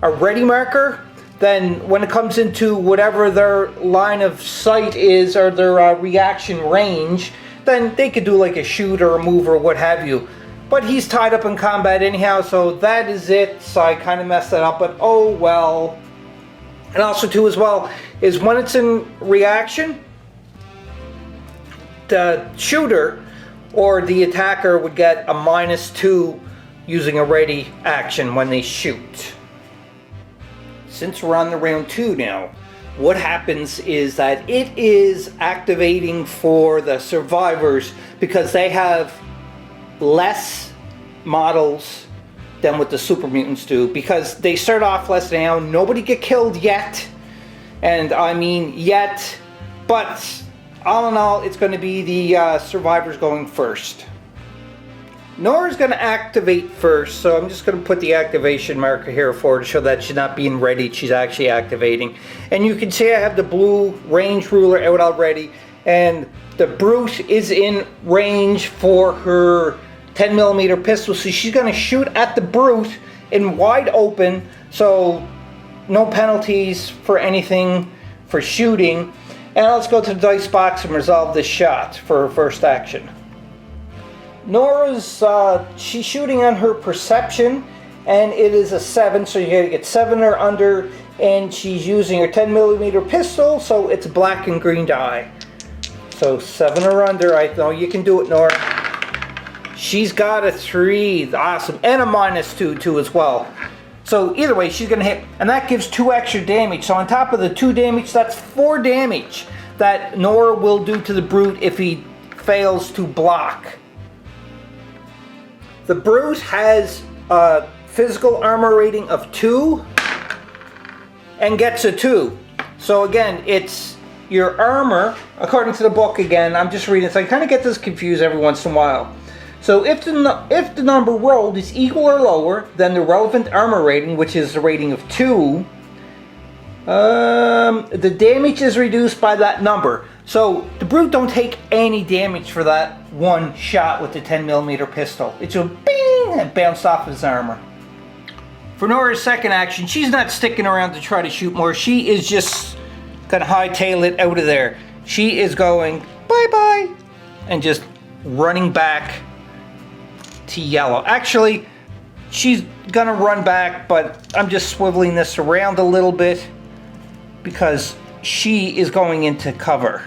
a ready marker, then when it comes into whatever their line of sight is or their reaction range, then they could do like a shoot or a move or what have you. But he's tied up in combat anyhow, so that is it. So I kind of messed that up, but oh well. And also too as well, is when it's in reaction, the shooter or the attacker would get a -2 using a ready action when they shoot. Since we're on the round 2 now, what happens is that it is activating for the survivors because they have less models than what the super mutants do, because they start off less down. Nobody get killed yet, and I mean yet, but all in all, it's going to be the survivors going first. Nora's going to activate first, so I'm just going to put the activation marker here for her to show that she's not being readied, she's actually activating. And you can see I have the blue range ruler out already, and the Brute is in range for her 10mm pistol, so she's going to shoot at the Brute in wide open, so no penalties for anything for shooting. And let's go to the dice box and resolve this shot for her first action. Nora's, she's shooting on her perception, and it is a 7, so you gotta get 7 or under, and she's using her 10mm pistol, so it's black and green die. So 7 or under, I know you can do it, Nora. She's got a 3, awesome, and a -2 too as well. So either way, she's gonna hit, and that gives 2 extra damage. So on top of the 2 damage, that's 4 damage that Nora will do to the Brute if he fails to block. The Brute has a physical armor rating of 2 and gets a 2. So again, it's your armor, according to the book again, I'm just reading, so I kind of get this confused every once in a while. So if the number rolled is equal or lower than the relevant armor rating, which is a rating of 2, the damage is reduced by that number. So the Brute don't take any damage for that one shot with the 10mm pistol. It's a bing and bounced off his armor. For Nora's second action, she's not sticking around to try to shoot more. She is just gonna hightail it out of there. She is going bye-bye and just running back to yellow. Actually, she's gonna run back, but I'm just swiveling this around a little bit because she is going into cover.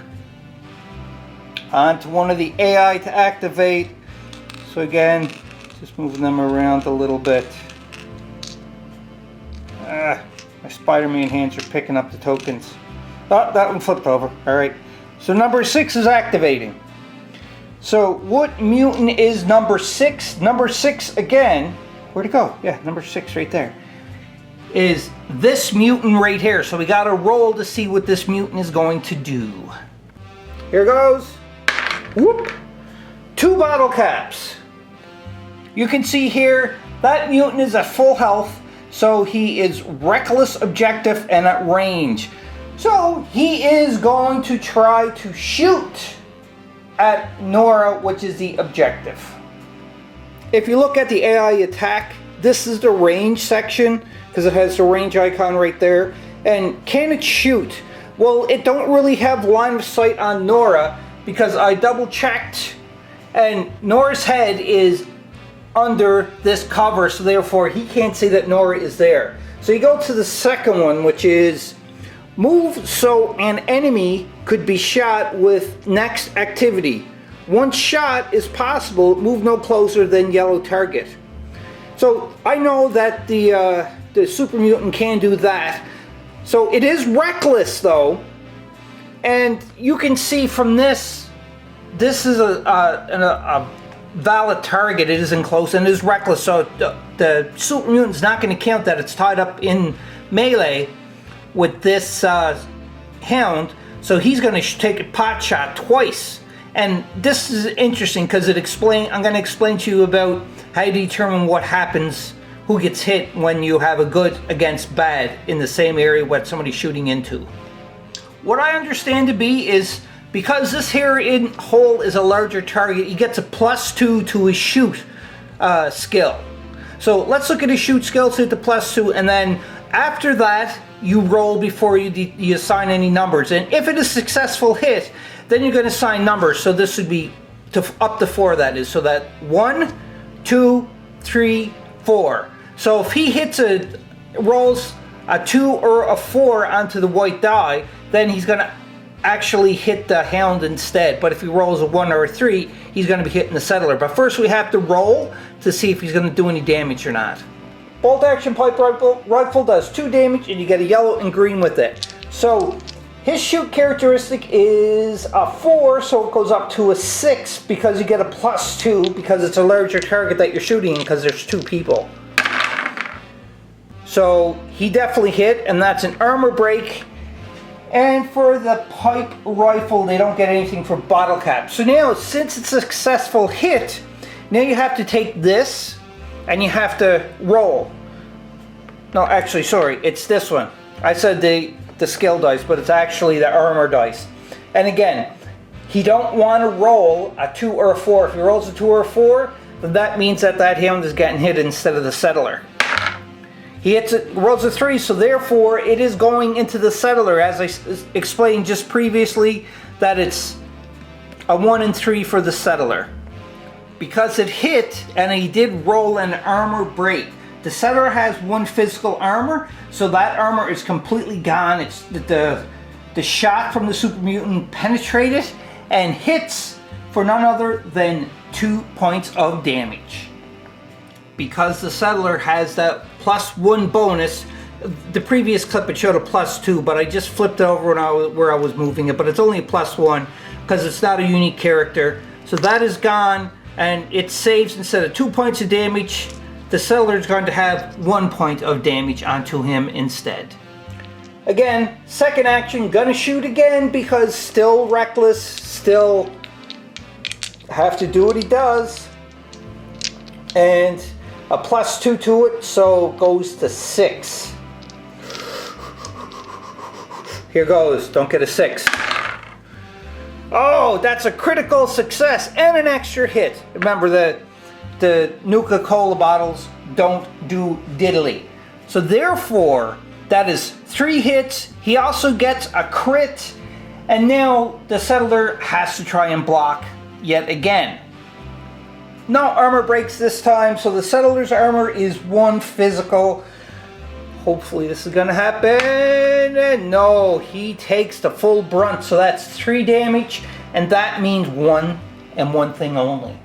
On to one of the AI to activate. So again, Just moving them around a little bit. My Spider-Man hands are picking up the tokens. Oh, that one flipped over. Alright. So number 6 is activating. So what mutant is number 6? Number 6 again. Where'd it go? Yeah, number 6 right there. Is this mutant right here. So we got to roll to see what this mutant is going to do. Here goes. Whoop. 2 bottle caps. You can see here that mutant is at full health. So he is reckless, objective, and at range. So he is going to try to shoot at Nora, which is the objective. If you look at the AI attack, this is the range section because it has the range icon right there. And can it shoot? Well, it don't really have line of sight on Nora because I double checked and Nora's head is under this cover, so therefore he can't see that Nora is there. So you go to the second one, which is move so an enemy could be shot with next activity. One shot is possible, move no closer than yellow target. So I know that the Super Mutant can do that. So it is reckless though, and you can see from this is a valid target. It isn't close and it is reckless, so the Super Mutant's not going to count that it's tied up in melee with this Hound, so he's going to take a pot shot twice. And this is interesting because I'm going to explain to you about how you determine what happens, who gets hit when you have a good against bad in the same area what somebody's shooting into. What I understand to be is because this here in hole is a larger target, he gets a +2 to his shoot skill. So let's look at his shoot skill, to the +2, and then after that you roll before you assign any numbers. And if it is a successful hit, then you're going to assign numbers. So this would be up to 4, that is. So that 1, 2, 3, 4. So if he rolls a 2 or a 4 onto the white die, then he's going to actually hit the Hound instead. But if he rolls a 1 or a 3, he's going to be hitting the Settler. But first we have to roll to see if he's going to do any damage or not. Bolt action pipe rifle does 2 damage and you get a yellow and green with it. So his shoot characteristic is a 4, so it goes up to a 6 because you get a +2 because it's a larger target that you're shooting because there's 2 people. So he definitely hit, and that's an armor break. And for the pipe rifle, they don't get anything for bottle cap. So now, since it's a successful hit, now you have to take this and you have to roll. No, actually, sorry, it's this one. I said the skill dice, but it's actually the armor dice. And again, he don't want to roll a 2 or a 4. If he rolls a 2 or a 4, then that means that Hound is getting hit instead of the Settler. He rolls a 3, so therefore it is going into the Settler, as I explained just previously, that it's a 1 and 3 for the Settler. Because it hit, and he did roll an armor break. The Settler has 1 physical armor, so that armor is completely gone. It's the shot from the Super Mutant penetrated and hits for none other than 2 points of damage. Because the Settler has that +1 bonus. The previous clip it showed a +2, but I just flipped it over where I was moving it, but it's only a +1 because it's not a unique character. So that is gone, and it saves instead of 2 points of damage. The Settler is going to have 1 point of damage onto him instead. Again, second action, gonna shoot again because still reckless, still have to do what he does. And a +2 to it, so goes to 6. Here goes, don't get a 6. Oh, that's a critical success and an extra hit. Remember that the Nuka-Cola bottles don't do diddly. So therefore, that is 3 hits. He also gets a crit, and now the Settler has to try and block yet again. No armor breaks this time, so the Settler's armor is 1 physical. Hopefully this is gonna happen. And no, he takes the full brunt, so that's 3 damage, and that means 1 and 1 thing only.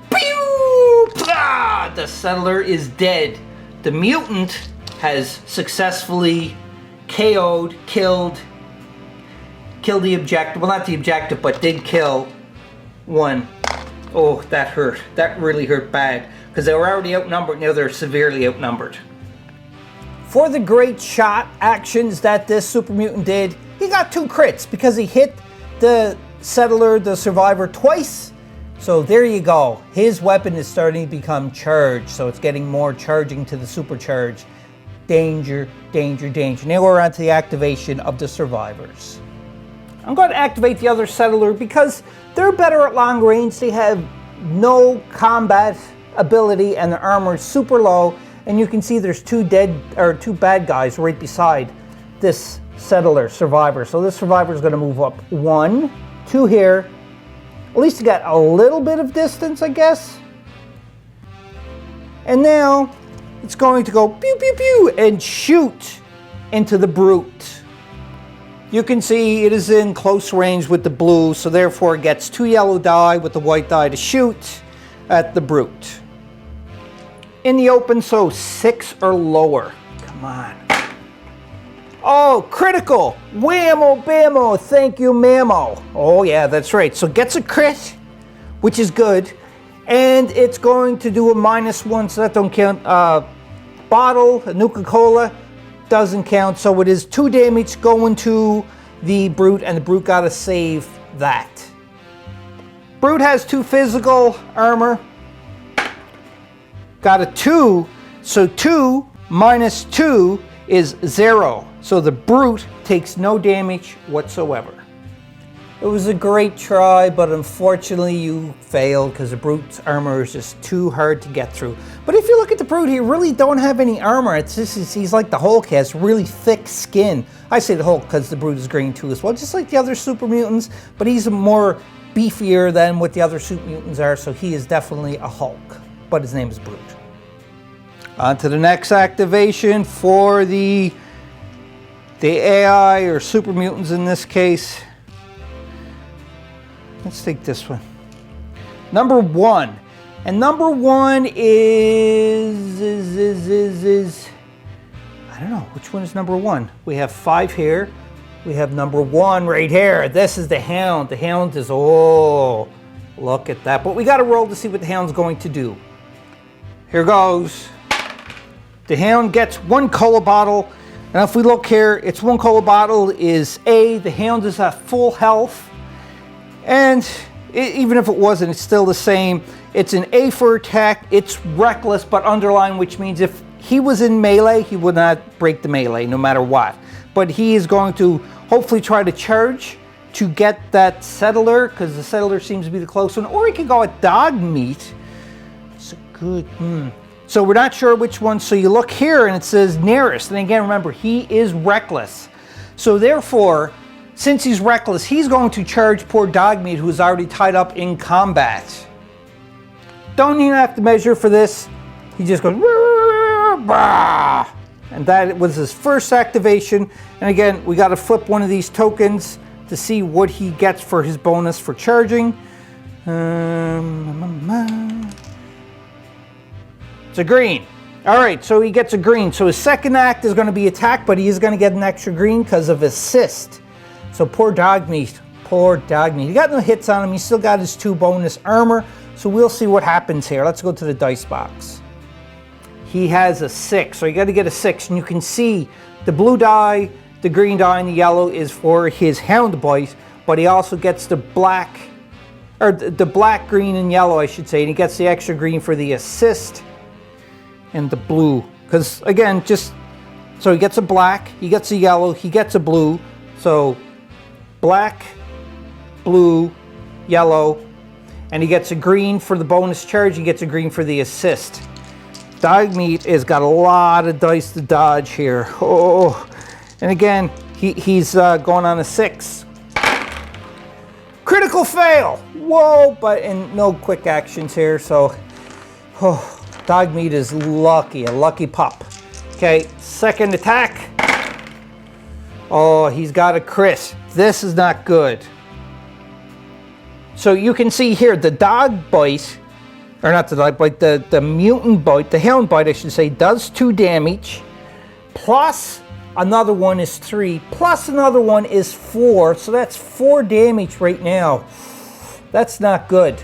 Pew! Ah, the settler is dead. The mutant has successfully KO'd, killed the objective. Well, not the objective, but did kill one. Oh, that hurt. That really hurt bad. Because they were already outnumbered, now they're severely outnumbered. For the great shot actions that this Super Mutant did, he got 2 crits because he hit the settler, the survivor, twice. So there you go. His weapon is starting to become charged, so it's getting more charging to the supercharge. Danger, danger, danger. Now we're on to the activation of the survivors. I'm going to activate the other settler because they're better at long range. They have no combat ability and their armor is super low. And you can see there's 2 bad guys right beside this settler survivor. So this survivor is going to move up 1, 2 here. At least you got a little bit of distance, I guess. And now it's going to go pew pew pew and shoot into the brute. You can see it is in close range with the blue, so therefore it gets 2 yellow die with the white die to shoot at the brute. In the open, so 6 or lower. Come on. Oh, critical. Whammo bammo. Thank you, mammo. Oh, yeah, that's right. So gets a crit, which is good. And it's going to do a -1, so that don't count. Bottle, a Nuka-Cola, doesn't count. So it is 2 damage going to the brute, and the brute got to save that. Brute has 2 physical armor. Got a 2, so 2 minus 2 is 0. So the brute takes no damage whatsoever. It was a great try, but unfortunately you failed because the brute's armor is just too hard to get through. But if you look at the brute, he really don't have any armor. It's just, he's like the Hulk, he has really thick skin. I say the Hulk because the brute is green too as well, just like the other Super Mutants, but he's more beefier than what the other Super Mutants are, so he is definitely a Hulk, but his name is Brute. On to the next activation for the AI, or Super Mutants in this case. Let's take this one. Number 1. And number 1 is I don't know, which one is number 1? We have 5 here. We have number 1 right here. This is the Hound. The Hound is, oh, look at that. But we got to roll to see what the Hound's going to do. Here goes. The Hound gets 1 cola bottle. And if we look here, it's 1 cola bottle is A. The Hound is at full health. And even if it wasn't, it's still the same. It's an A for attack. It's reckless, but underlined, which means if he was in melee, he would not break the melee no matter what. But he is going to hopefully try to charge to get that settler, because the settler seems to be the close one. Or he can go at dog meat. It's a good... So we're not sure which one. So you look here and it says nearest. And again, remember, he is reckless. So therefore, since he's reckless, he's going to charge poor Dogmeat, who is already tied up in combat. Don't even have to measure for this. He just goes, bah! And that was his first activation. And again, we got to flip one of these tokens to see what he gets for his bonus for charging. It's a green. All right, so he gets a green. So his second act is going to be attack, but he is going to get an extra green because of assist. So poor Dogmeat. Poor Dogmeat. He got no hits on him. He still got his 2 bonus armor. So we'll see what happens here. Let's go to the dice box. He has a 6, so you got to get a 6. And you can see the blue die, the green die, and the yellow is for his Hound bite. But he also gets the black, or the black, green, and yellow, I should say. And he gets the extra green for the assist. And the blue, because again, just so he gets a black, he gets a yellow, he gets a blue. So black, blue, yellow, and he gets a green for the bonus charge. He gets a green for the assist. Dogmeat has got a lot of dice to dodge here. Oh, and again, he's going on a 6. Critical fail. Whoa, but and no quick actions here. So, oh. Dogmeat is lucky, a lucky pup. Okay, second attack. Oh, he's got a crit. This is not good. So you can see here, the dog bite or not the dog bite, the mutant bite, the hound bite I should say, does 2 damage, plus another one is 3, plus another one is 4, so that's 4 damage right now. That's not good.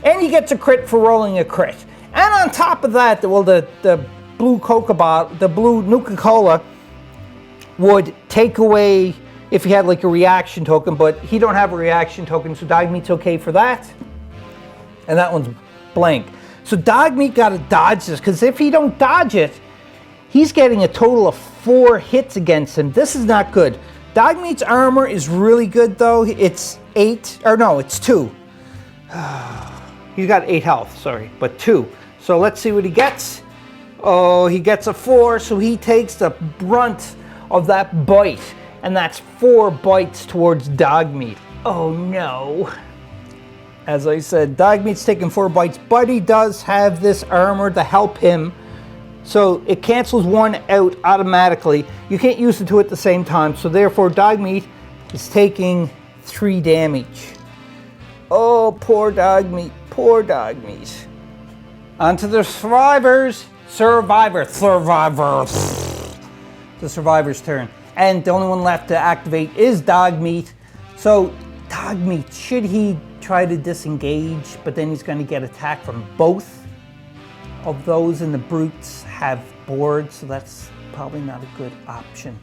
And he gets a crit for rolling a crit. And on top of that, well, the blue Coca bottle, the blue Nuka-Cola would take away if he had like a reaction token, but he don't have a reaction token, so Dogmeat's okay for that. And that one's blank. So Dogmeat got to dodge this, because if he don't dodge it, he's getting a total of 4 hits against him. This is not good. Dogmeat's armor is really good though. It's 8, or no, it's 2. He's got 8 health, sorry, but 2. So let's see what he gets. Oh, he gets a 4, so he takes the brunt of that bite. And that's 4 bites towards Dogmeat. Oh no. As I said, Dogmeat's taking 4 bites, but he does have this armor to help him. So it cancels one out automatically. You can't use the 2 at the same time, so therefore Dogmeat is taking 3 damage. Oh, poor Dogmeat, poor Dogmeat. On to the survivors. Survivors. The survivor's turn. And the only one left to activate is Dogmeat. So Dogmeat, should he try to disengage, but then he's going to get attacked from both of those, and the brutes have boards, so that's probably not a good option.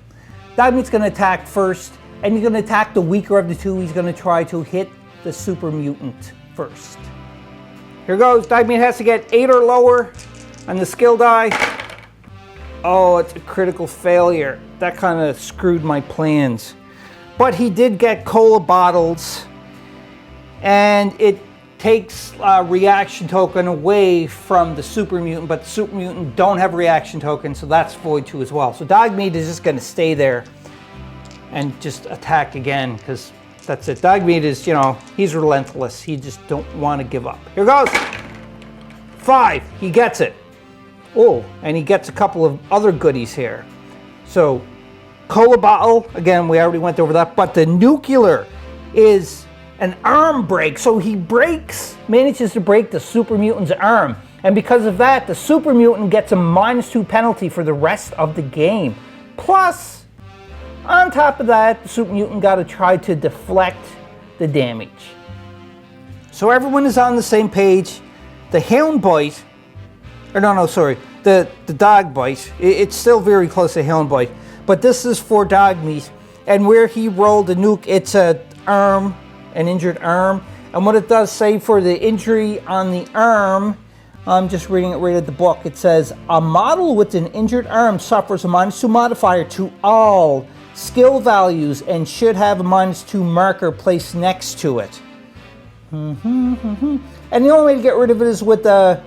Dogmeat's going to attack first, and he's going to attack the weaker of the 2. He's going to try to hit the Super Mutant first. Here goes. Dogmeat has to get 8 or lower on the skill die. Oh, it's a critical failure. That kind of screwed my plans. But he did get cola bottles, and it takes a reaction token away from the Super Mutant, but the Super Mutant don't have a reaction token, so that's void too as well. So Dogmeat is just going to stay there and just attack again, because that's it. Dogmeat is, you know, he's relentless. He just don't want to give up. Here goes. 5. He gets it. Oh, and he gets a couple of other goodies here. So, cola bottle, again, we already went over that, but the nuclear is an arm break. So he manages to break the Super Mutant's arm. And because of that, the Super Mutant gets a -2 penalty for the rest of the game. Plus, on top of that, the Super Mutant got to try to deflect the damage. So everyone is on the same page. The hound bite, or no, sorry, the dog bite, it's still very close to hound bite, but this is for Dogmeat, and where he rolled a nuke, it's an injured arm, and what it does say for the injury on the arm, I'm just reading it right at the book, it says, a model with an injured arm suffers a -2 modifier to all skill values and should have a -2 marker placed next to it. And the only way to get rid of it is with the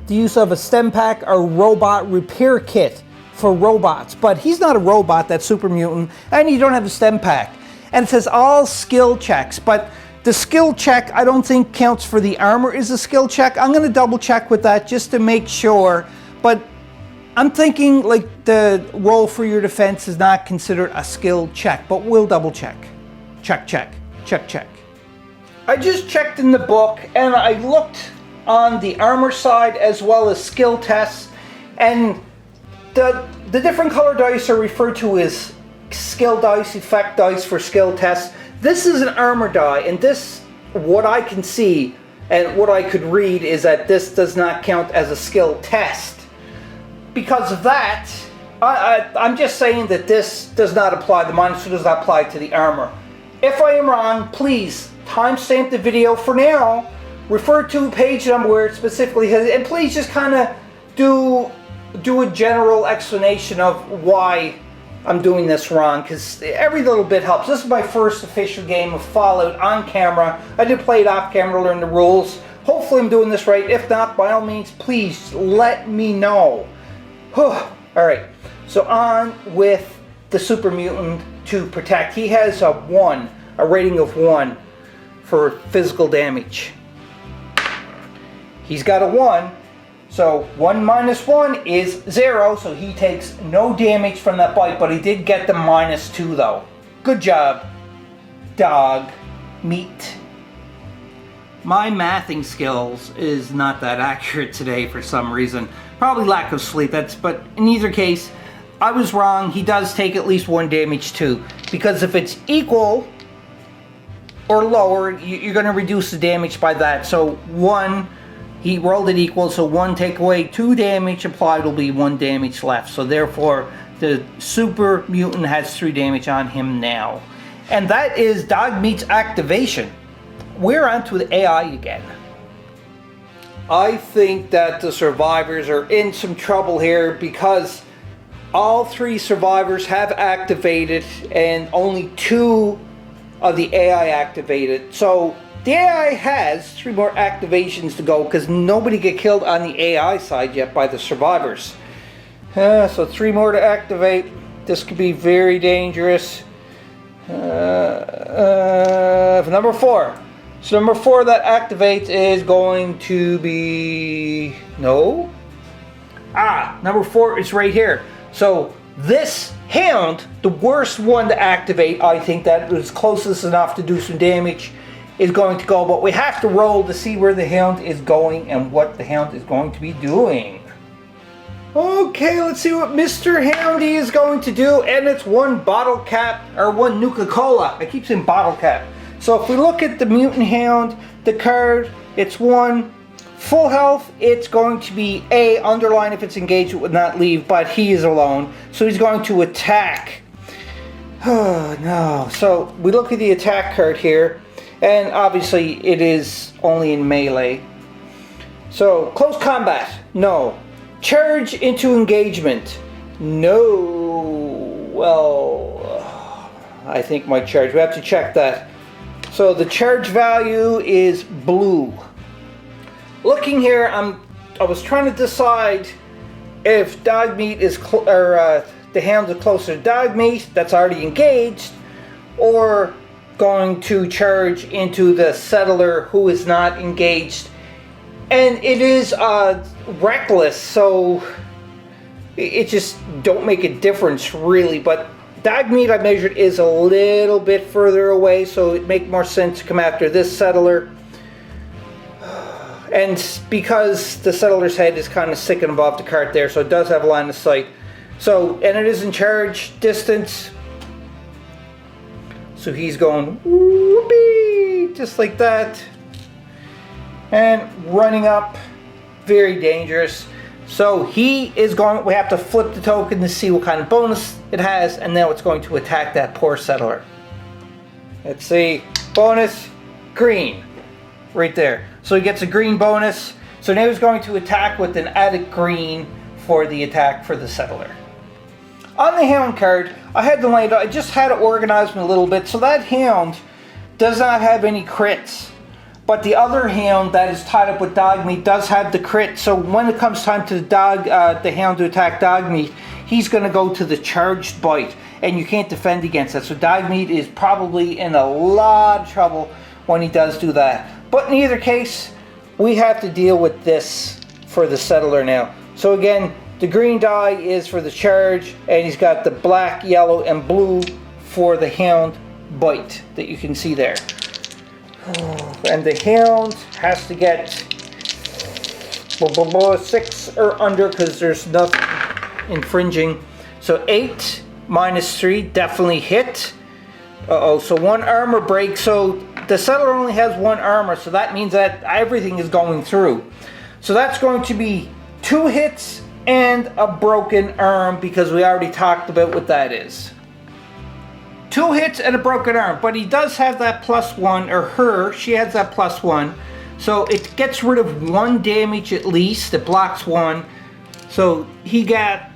use of a stem pack or robot repair kit for robots. But he's not a robot, that's Super Mutant, and you don't have a stem pack. And it says all skill checks, but the skill check I don't think counts for the armor is a skill check. I'm going to double check with that just to make sure, but I'm thinking like the roll for your defense is not considered a skill check, but we'll double check. Check. I just checked in the book and I looked on the armor side as well as skill tests, and the different color dice are referred to as skill dice, effect dice for skill tests. This is an armor die, and this, what I can see and what I could read is that this does not count as a skill test. Because of that, I'm just saying that this does not apply, the -2 does not apply to the armor. If I am wrong, please timestamp the video for now, refer to a page number where it specifically has, and please just kind of do a general explanation of why I'm doing this wrong, because every little bit helps. This is my first official game of Fallout on camera. I did play it off camera to learn the rules. Hopefully I'm doing this right. If not, by all means, please let me know. Alright, so on with the Super Mutant to protect. He has a rating of 1 for physical damage. He's got a 1, so 1 minus 1 is 0, so he takes no damage from that bite, but he did get the -2 though. Good job, Dogmeat. My mathing skills is not that accurate today for some reason. Probably lack of sleep. But in either case, I was wrong. He does take at least 1 damage too. Because if it's equal or lower, you're going to reduce the damage by that. So 1, he rolled it equal, so 1 take away 2 damage applied will be 1 damage left. So therefore, the Super Mutant has 3 damage on him now. And that is Dogmeat's activation. We're on to the AI again. I think that the survivors are in some trouble here because all 3 survivors have activated and only 2 of the AI activated. So the AI has 3 more activations to go because nobody get killed on the AI side yet by the survivors. So 3 more to activate. This could be very dangerous. Number 4. So number 4 that activates is going to be... No? Number 4 is right here. So this Hound, the worst one to activate, I think that was closest enough to do some damage, is going to go. But we have to roll to see where the Hound is going and what the Hound is going to be doing. Okay, let's see what Mr. Houndy is going to do. And it's 1 bottle cap, or 1 Nuka-Cola. I keep saying bottle cap. So if we look at the Mutant Hound, the card, it's 1. Full health, it's going to be A, underline if it's engaged, it would not leave, but he is alone. So he's going to attack. Oh no. So we look at the attack card here, and obviously it is only in melee. So close combat, no. Charge into engagement, no. Well, I think my charge, we have to check that. So the charge value is blue. Looking here, I was trying to decide if Dogmeat is the Hound is closer to Dogmeat, that's already engaged, or going to charge into the Settler who is not engaged. And it is reckless, so it just don't make a difference really. But Dogmeat I measured is a little bit further away, so it makes more sense to come after this Settler. And because the Settler's head is kind of sticking above the cart there, so it does have a line of sight. So, and it is in charge distance. So he's going whoopee, just like that. And running up, very dangerous. So he is going, we have to flip the token to see what kind of bonus it has, and now it's going to attack that poor Settler. Let's see, bonus, green, right there. So he gets a green bonus. So now he's going to attack with an added green for the attack for the Settler. On the Hound card, I had to lay it out. I just had to organize them a little bit. So that Hound does not have any crits. But the other Hound that is tied up with Dogmeat does have the crit. So when it comes time to the Hound to attack Dogmeat, he's going to go to the charged bite. And you can't defend against that. So Dogmeat is probably in a lot of trouble when he does do that. But in either case, we have to deal with this for the Settler now. So again, the green die is for the charge, and he's got the black, yellow, and blue for the Hound bite that you can see there. And the Hound has to get 6 or under because there's nothing infringing. So 8 minus 3 definitely hit. So 1 armor break. So the Settler only has 1 armor, so that means that everything is going through. So that's going to be 2 hits and a broken arm, because we already talked about what that is. 2 hits and a broken arm, but he does have that +1, or her, she has that +1. So it gets rid of 1 damage at least, it blocks 1. So he got,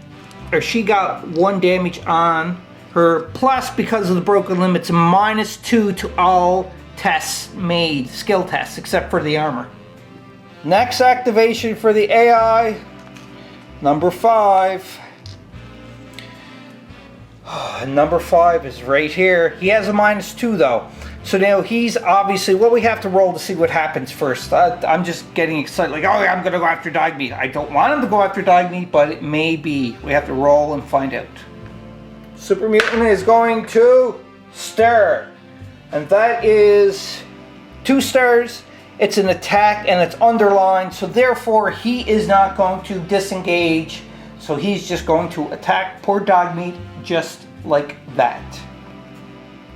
or she got 1 damage on her, plus because of the broken limb, it's -2 to all tests made, skill tests, except for the armor. Next activation for the AI, number 5. Number 5 is right here. He has a -2 though. So now he's obviously, well, we have to roll to see what happens first. I'm just getting excited, like, oh, I'm gonna go after Dogmeat. I don't want him to go after Dogmeat, but it may be. We have to roll and find out. Super Mutant is going to stir. And that is 2 stars, It's an attack and it's underlined, so therefore he is not going to disengage. So he's just going to attack poor Dogmeat just like that.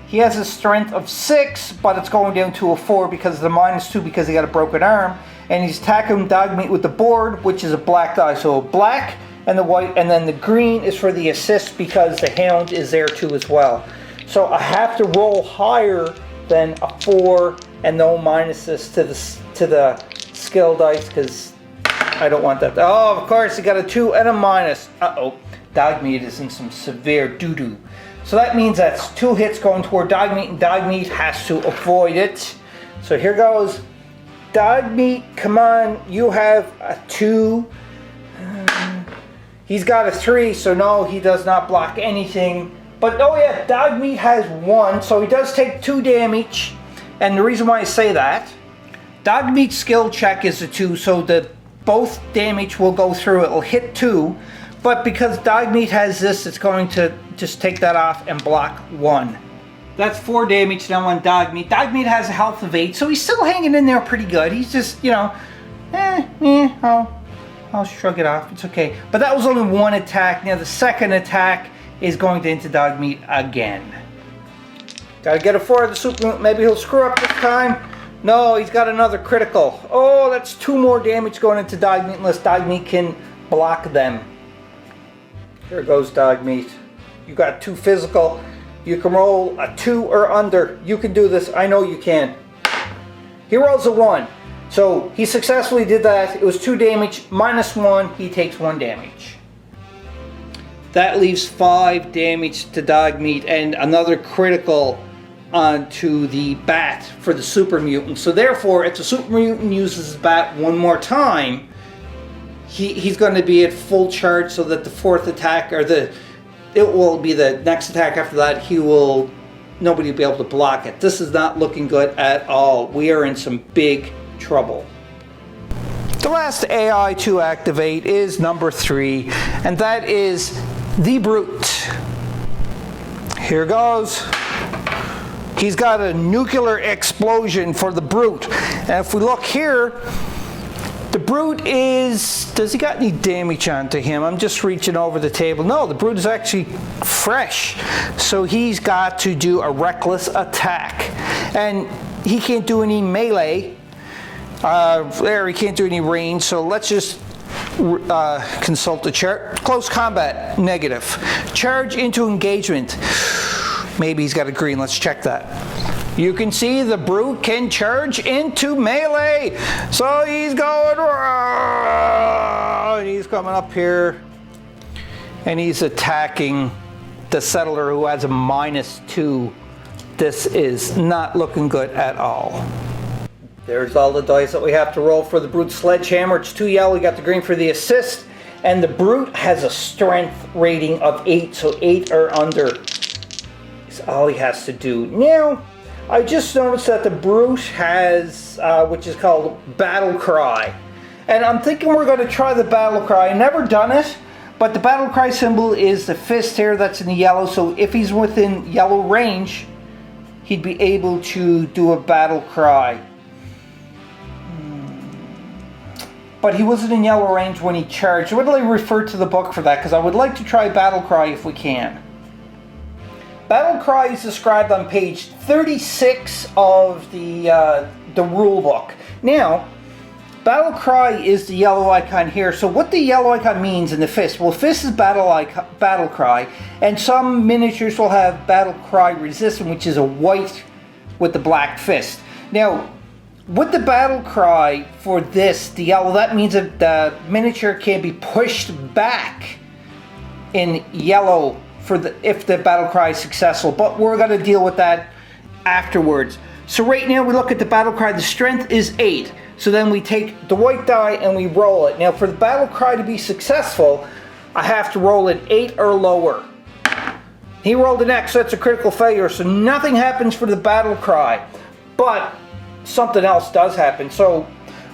He has a strength of 6, but it's going down to a 4 because of the -2 because he got a broken arm. And he's attacking Dogmeat with the board, which is a black die. So a black and the white, and then the green is for the assist because the Hound is there too as well. So I have to roll higher than a 4 and no minuses to the skill dice because I don't want that. Oh, of course, he got a 2 and a minus. Uh-oh, Dogmeat is in some severe doo-doo. So that means that's 2 hits going toward Dogmeat, and Dogmeat has to avoid it. So here goes. Dogmeat, come on, you have a 2. He's got a 3, so no, he does not block anything. But oh yeah, Dogmeat has 1, so he does take 2 damage. And the reason why I say that, Dogmeat's skill check is a 2, so both damage will go through. It'll hit 2, but because Dogmeat has this, it's going to just take that off and block 1. That's 4 damage now on Dogmeat. Dogmeat has a health of 8, so he's still hanging in there pretty good. He's just, you know, I'll shrug it off. It's okay. But that was only 1 attack. Now the second attack is going into Dogmeat again. Gotta get a 4 of the Super Mutant. Maybe he'll screw up this time. No, he's got another critical. Oh, that's 2 more damage going into Dogmeat unless Dogmeat can block them. Here goes Dogmeat. You got 2 physical. You can roll a 2 or under. You can do this. I know you can. He rolls a 1. So he successfully did that. It was 2 damage minus 1. He takes 1 damage. That leaves 5 damage to Dogmeat and another critical onto the bat for the Super Mutant. So therefore, if the Super Mutant uses his bat one more time, he's going to be at full charge so that the 4th attack, or it will be the next attack after that, nobody will be able to block it. This is not looking good at all. We are in some big trouble. The last AI to activate is number 3, and that is the Brute. Here goes. He's got a nuclear explosion for the Brute. And if we look here, the Brute does he got any damage onto him? I'm just reaching over the table. No, the Brute is actually fresh. So he's got to do a reckless attack. And he can't do any melee. He can't do any range. So let's just consult the chart. Close combat, negative. Charge into engagement. Maybe he's got a green. Let's check that. You can see the Brute can charge into melee. So he's going, and he's coming up here, and he's attacking the Settler who has a -2. This is not looking good at all. There's all the dice that we have to roll for the Brute Sledgehammer. It's 2 yellow. We got the green for the assist. And the Brute has a strength rating of 8, so 8 or under is all he has to do. Now, I just noticed that the Brute has, which is called Battle Cry. And I'm thinking we're going to try the Battle Cry. I've never done it, but the Battle Cry symbol is the fist here that's in the yellow. So if he's within yellow range, he'd be able to do a Battle Cry. But he wasn't in yellow range when he charged. I would like to refer to the book for that because I would like to try Battle Cry if we can. Battle Cry is described on page 36 of the rule book. Now, Battle Cry is the yellow icon here. So what the yellow icon means in the fist? Well, fist is Battle Cry, and some miniatures will have Battle Cry Resistant, which is a white with the black fist. Now, with the Battle Cry for this, the yellow, that means that the miniature can be pushed back in yellow if the Battle Cry is successful. But we're going to deal with that afterwards. So right now we look at the Battle Cry. The strength is 8. So then we take the white die and we roll it. Now for the Battle Cry to be successful, I have to roll it 8 or lower. He rolled an X, so that's a critical failure. So nothing happens for the Battle Cry. But something else does happen. So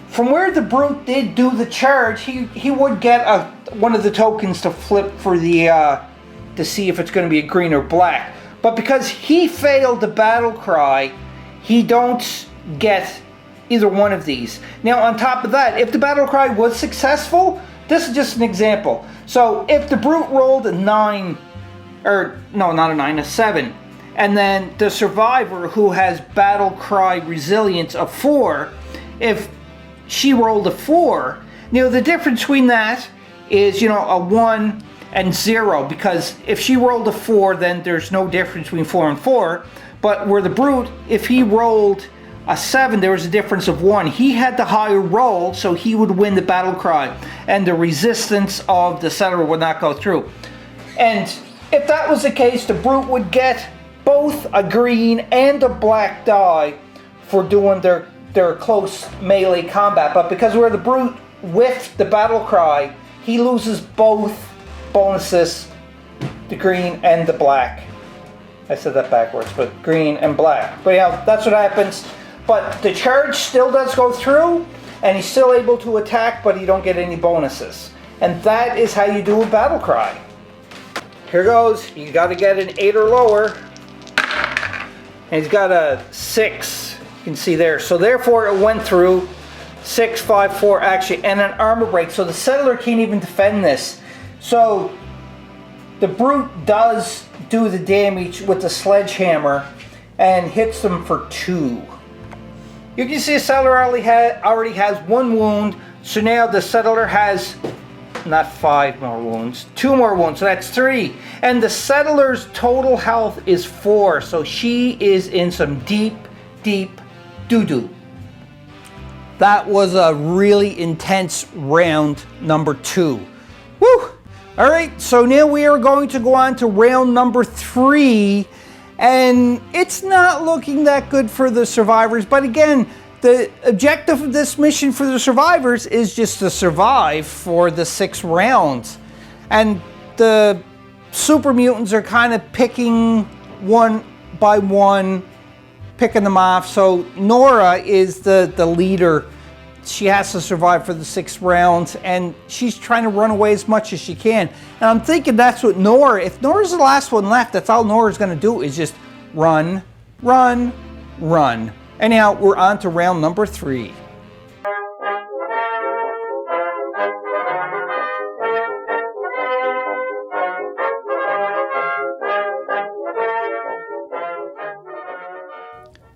from where the Brute did do the charge, he would get one of the tokens to flip for the to see if it's going to be a green or black. But because he failed the Battle Cry, he don't get either one of these. Now on top of that, if the battle cry was successful, this is just an example. So if the brute rolled a 9, or no, not a 9, a 7, and then the survivor who has battle cry resilience of 4, if she rolled a 4, the difference between that is, a 1 and 0, because if she rolled a 4, then there's no difference between 4 and 4. But where the brute, if he rolled a 7, there was a difference of 1. He had the higher roll, so he would win the battle cry, and the resistance of the settler would not go through. And if that was the case, the brute would get both a green and a black die for doing their close melee combat. But because where the brute whiffed the battle cry, he loses both bonuses, the green and the black. I said that backwards, but green and black. But yeah, that's what happens. But the charge still does go through, and he's still able to attack, but you don't get any bonuses. And that is how you do a battle cry. Here goes. You got to get an 8 or lower. And he's got a 6. You can see there. So therefore it went through 6, 5, 4 actually, and an armor break. So the settler can't even defend this. So the brute does do the damage with the sledgehammer and hits them for 2. You can see the settler already has 1 wound. So now the settler has not 5 more wounds, 2 more wounds. So that's 3. And the settler's total health is 4. So she is in some deep, deep doo-doo. That was a really intense round number 2. Woo! All right, so now we are going to go on to round number 3, and it's not looking that good for the survivors. But again, the objective of this mission for the survivors is just to survive for the 6 rounds. And the super mutants are kind of picking one by one, picking them off. So Nora is the leader. She has to survive for the 6 rounds, and she's trying to run away as much as she can. And I'm thinking that's what Nora, if Nora's the last one left, that's all Nora's going to do is just run, run, run. And now we're on to round number 3.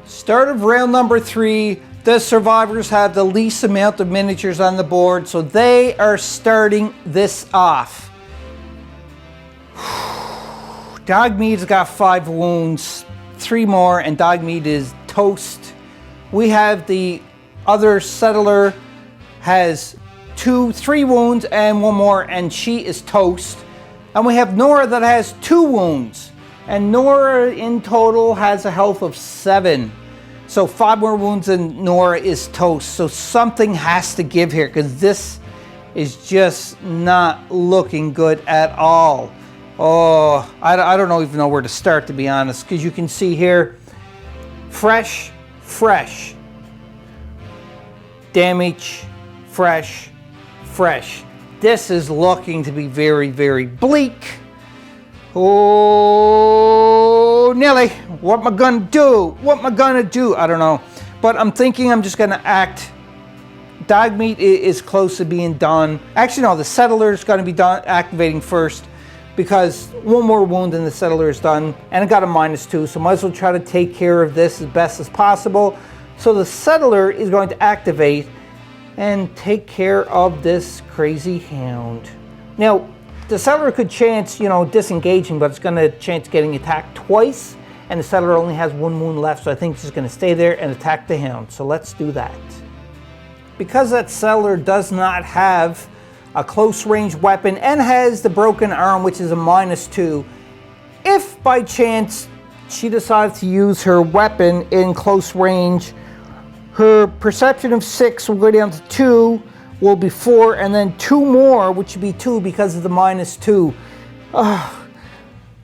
Start of round number 3. The survivors have the least amount of miniatures on the board, so they are starting this off. Dogmeat's got 5 wounds, 3 more, and Dogmeat is toast. We have the other settler has 3 wounds and 1 more, and she is toast. And we have Nora that has 2 wounds, and Nora in total has a health of 7. So 5 more wounds and Nora is toast. So something has to give here, because this is just not looking good at all. Oh, I don't even know where to start, to be honest, because you can see here, fresh, fresh. Damage, fresh, fresh. This is looking to be very, very bleak. Oh, Nelly, what am I gonna do? What am I gonna do? I don't know. But I'm thinking I'm just gonna act. Dogmeat is close to being done. Actually, no, the settler's gonna be done activating first, because 1 more wound and the settler is done. And I got a -2, so might as well try to take care of this as best as possible. So the settler is going to activate and take care of this crazy hound. Now, the settler could chance, disengaging, but it's going to chance getting attacked twice, and the settler only has 1 wound left, so I think it's just going to stay there and attack the hound. So let's do that. Because that settler does not have a close range weapon and has the broken arm, which is a -2, if by chance she decides to use her weapon in close range, her perception of 6 will go down to 2, will be 4, and then 2 more, which would be 2 because of the -2.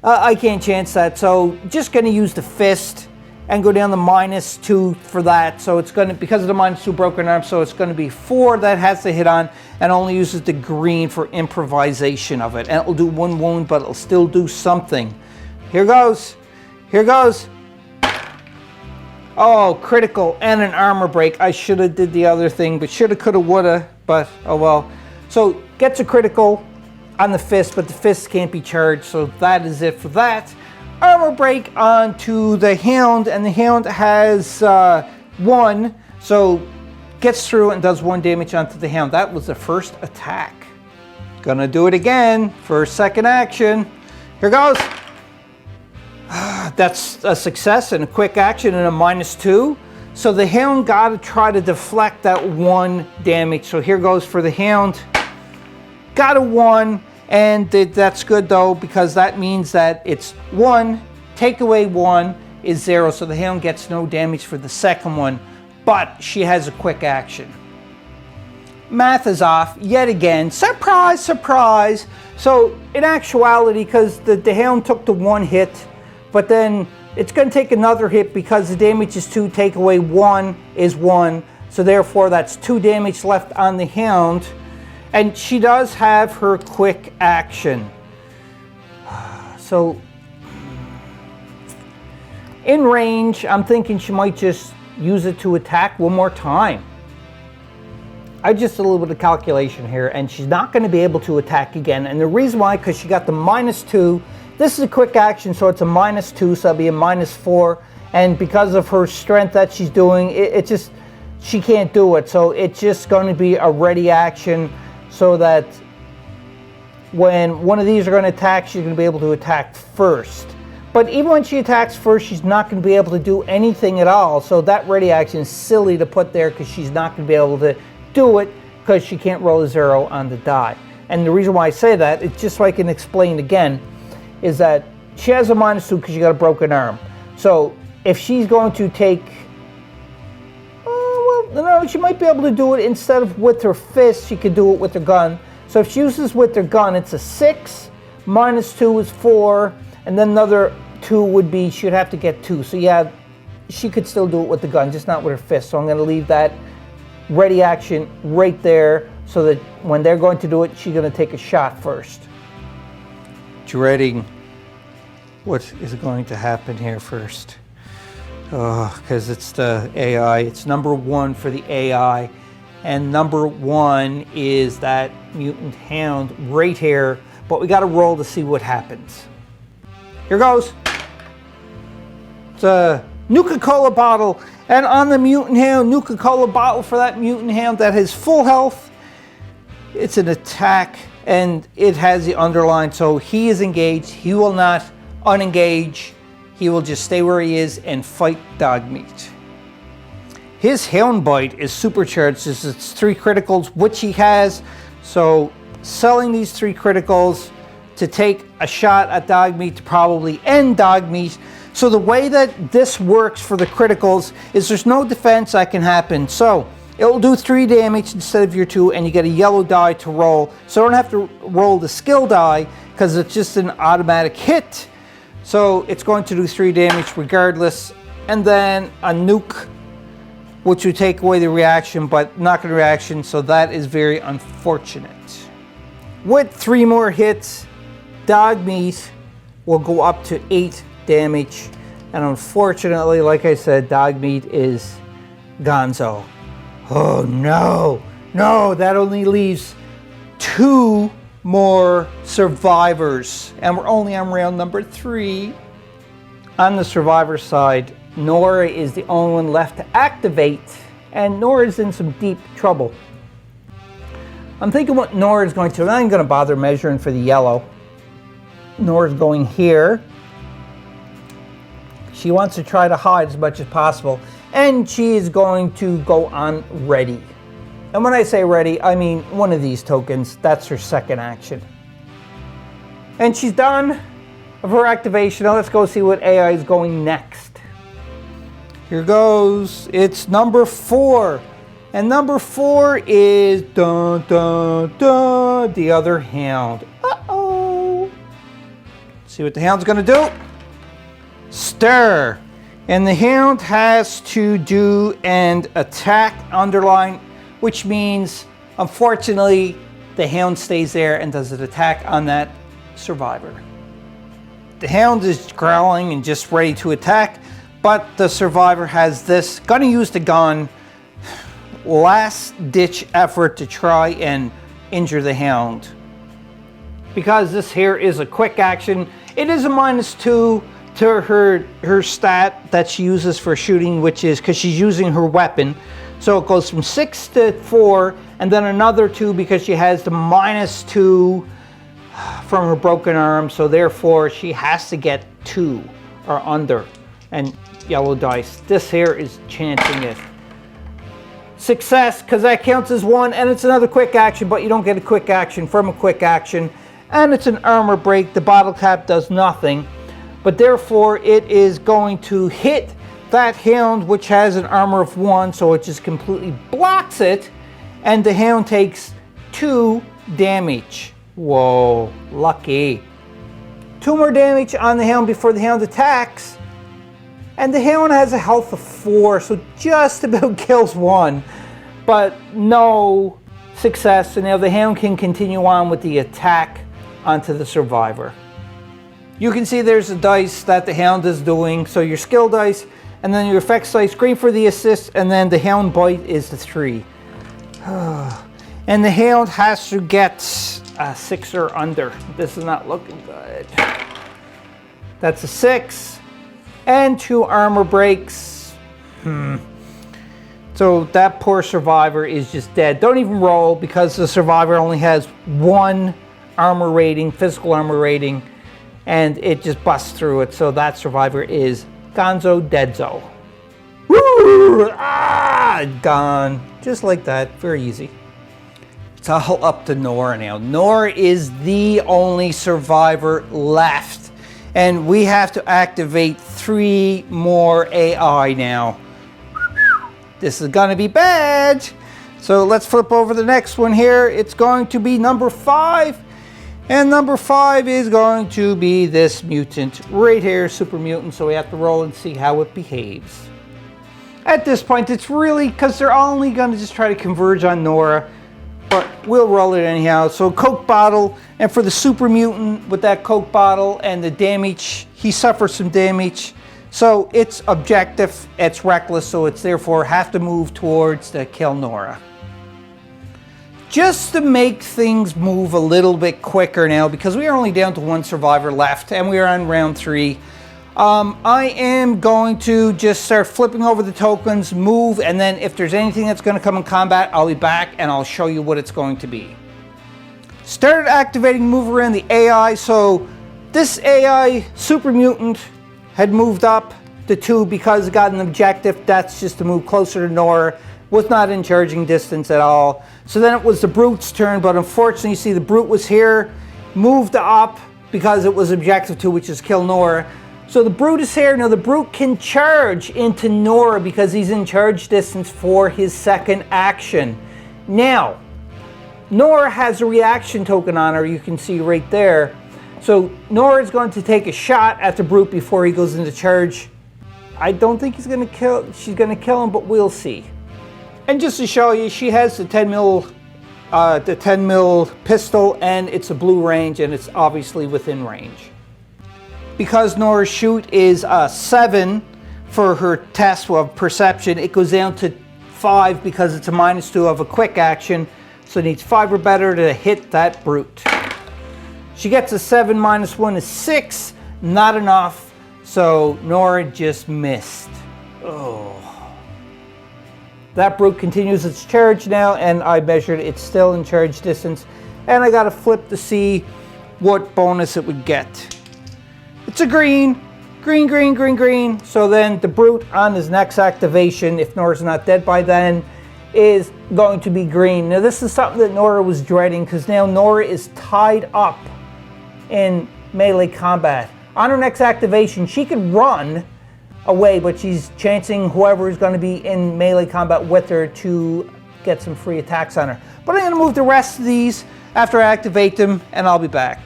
I can't chance that, so just going to use the fist and go down the -2 for that. So it's going to, because of the -2 broken arm, so it's going to be 4 that has to hit on, and only uses the green for improvisation of it. And it will do 1 wound, but it'll still do something. Here goes. Here goes. Oh, critical and an armor break. I should have did the other thing, but shoulda, coulda, woulda, but oh well. So gets a critical on the fist, but the fist can't be charged, so that is it for that. Armor break onto the Hound, and the Hound has 1, so gets through and does 1 damage onto the Hound. That was the first attack. Gonna do it again for second action. Here goes. That's a success and a quick action and a -2. So the Hound got to try to deflect that 1 damage. So here goes for the Hound. Got a 1. And that's good though, because that means that it's 1, take away 1 is 0, so the Hound gets no damage for the second one, but she has a quick action. Math is off yet again. Surprise, surprise. So in actuality, because the Hound took the 1 hit, but then it's going to take another hit because the damage is 2, take away 1 is 1, so therefore that's 2 damage left on the Hound. And she does have her quick action. So, in range, I'm thinking she might just use it to attack one more time. I just a little bit of calculation here, and she's not going to be able to attack again. And the reason why, because she got the -2. This is a quick action, so it's a -2, so it'll be a -4. And because of her strength that she's doing, it just, she can't do it. So it's just going to be a ready action, so that when one of these are going to attack, she's going to be able to attack first. But even when she attacks first, she's not going to be able to do anything at all. So that ready action is silly to put there, because she's not going to be able to do it because she can't roll a 0 on the die. And the reason why I say that, it's just so I can explain again, is that she has a -2 because she got a broken arm. So if she's going to take, no, she might be able to do it instead of with her fist, she could do it with her gun. So if she uses with her gun, it's a 6, -2 is 4, and then another 2 would be, she'd have to get 2. So yeah, she could still do it with the gun, just not with her fist. So I'm going to leave that ready action right there, so that when they're going to do it, she's going to take a shot first. Dreading what is going to happen here first. Oh, because it's the AI. It's number 1 for the AI. And number 1 is that Mutant Hound right here. But we got to roll to see what happens. Here goes. It's a Nuka-Cola bottle. And on the Mutant Hound, Nuka-Cola bottle for that Mutant Hound that has full health. It's an attack. And it has the underline. So he is engaged. He will not unengage. He will just stay where he is and fight Dogmeat. His Hound Bite is supercharged. It's 3 criticals, which he has. So selling these 3 criticals to take a shot at Dogmeat to probably end Dogmeat. So the way that this works for the criticals is there's no defense that can happen. So it'll do 3 damage instead of your 2, and you get a yellow die to roll. So I don't have to roll the skill die because it's just an automatic hit. So it's going to do 3 damage regardless. And then a nuke, which would take away the reaction, but not going to reaction. So that is very unfortunate. With 3 more hits, Dogmeat will go up to 8 damage. And unfortunately, like I said, Dogmeat is gonzo. Oh no, no, that only leaves 2 more survivors, and we're only on round number 3. On the survivor side, Nora is the only one left to activate, and Nora is in some deep trouble. I'm thinking what Nora is going to, I'm not even going to bother measuring for the yellow. Nora's going here. She wants to try to hide as much as possible, and she is going to go on ready. And when I say ready, I mean one of these tokens. That's her second action. And she's done of her activation. Now let's go see what AI is going next. Here goes. It's number 4. And number 4 is dun, dun, dun, the other Hound. Uh-oh. See what the Hound's going to do? Stir. And the Hound has to do an attack underline, which means, unfortunately, the Hound stays there and does an attack on that survivor. The Hound is growling and just ready to attack, but the survivor has this, gonna use the gun, last ditch effort to try and injure the hound. Because this here is a quick action, it is a -2 to her stat that she uses for shooting, which is because she's using her weapon. So it goes from 6 to 4, and then another 2 because she has the -2 from her broken arm. So therefore she has to get 2 or under, and yellow dice. This here is chancing it. Success, because that counts as 1, and it's another quick action, but you don't get a quick action from a quick action. And it's an armor break. The bottle cap does nothing, but therefore it is going to hit that hound, which has an armor of 1, so it just completely blocks it, and the hound takes 2 damage. Whoa, lucky. 2 more damage on the hound before the hound attacks, and the hound has a health of 4, so just about kills 1, but no success. So now the hound can continue on with the attack onto the survivor. You can see there's a dice that the hound is doing, so your skill dice, and then your effects dice, green for the assist, and then the hound bite is the 3. And the hound has to get a 6 or under. This is not looking good. That's a 6, and 2 armor breaks. So that poor survivor is just dead. Don't even roll, because the survivor only has 1 armor rating, physical armor rating, and it just busts through it. So that survivor is Gonzo Deadzo. Woo! Ah, gone. Just like that, very easy. It's all up to Nora now. Nora is the only survivor left, and we have to activate 3 more AI now. This is gonna be bad. So let's flip over the next one here. It's going to be number 5. And number 5 is going to be this mutant right here, Super Mutant. So we have to roll and see how it behaves. At this point, it's really, because they're only going to just try to converge on Nora, but we'll roll it anyhow. So Coke bottle, and for the Super Mutant with that Coke bottle and the damage, he suffers some damage. So it's objective, it's reckless, so it's therefore have to move towards the kill Nora. Just to make things move a little bit quicker now, because we are only down to 1 survivor left and we are on round 3. I am going to just start flipping over the tokens, move, and then if there's anything that's going to come in combat, I'll be back and I'll show you what it's going to be. Started activating move around the AI, so this AI, Super Mutant, had moved up to 2 because it got an objective. That's just to move closer to Nora. Was not in charging distance at all. So then it was the Brute's turn, but unfortunately, you see the Brute was here, moved up because it was objective 2, which is kill Nora. So the Brute is here. Now the Brute can charge into Nora because he's in charge distance for his second action. Now, Nora has a reaction token on her, you can see right there. So Nora is going to take a shot at the Brute before he goes into charge. I don't think she's going to kill him, but we'll see. And just to show you, she has the 10 mil pistol, and it's a blue range, and it's obviously within range. Because Nora's shoot is 7 for her test of perception, it goes down to 5 because it's a -2 of a quick action, so it needs 5 or better to hit that Brute. She gets a 7 -1 is 6, not enough, so Nora just missed. Oh. That Brute continues its charge now, and I measured it's still in charge distance, and I got to flip to see what bonus it would get. It's a green, green, green, green, green. So then the Brute on his next activation, if Nora's not dead by then, is going to be green. Now this is something that Nora was dreading, because now Nora is tied up in melee combat. On her next activation, she could run away, but she's chancing whoever is going to be in melee combat with her to get some free attacks on her. But I'm going to move the rest of these after I activate them, and I'll be back.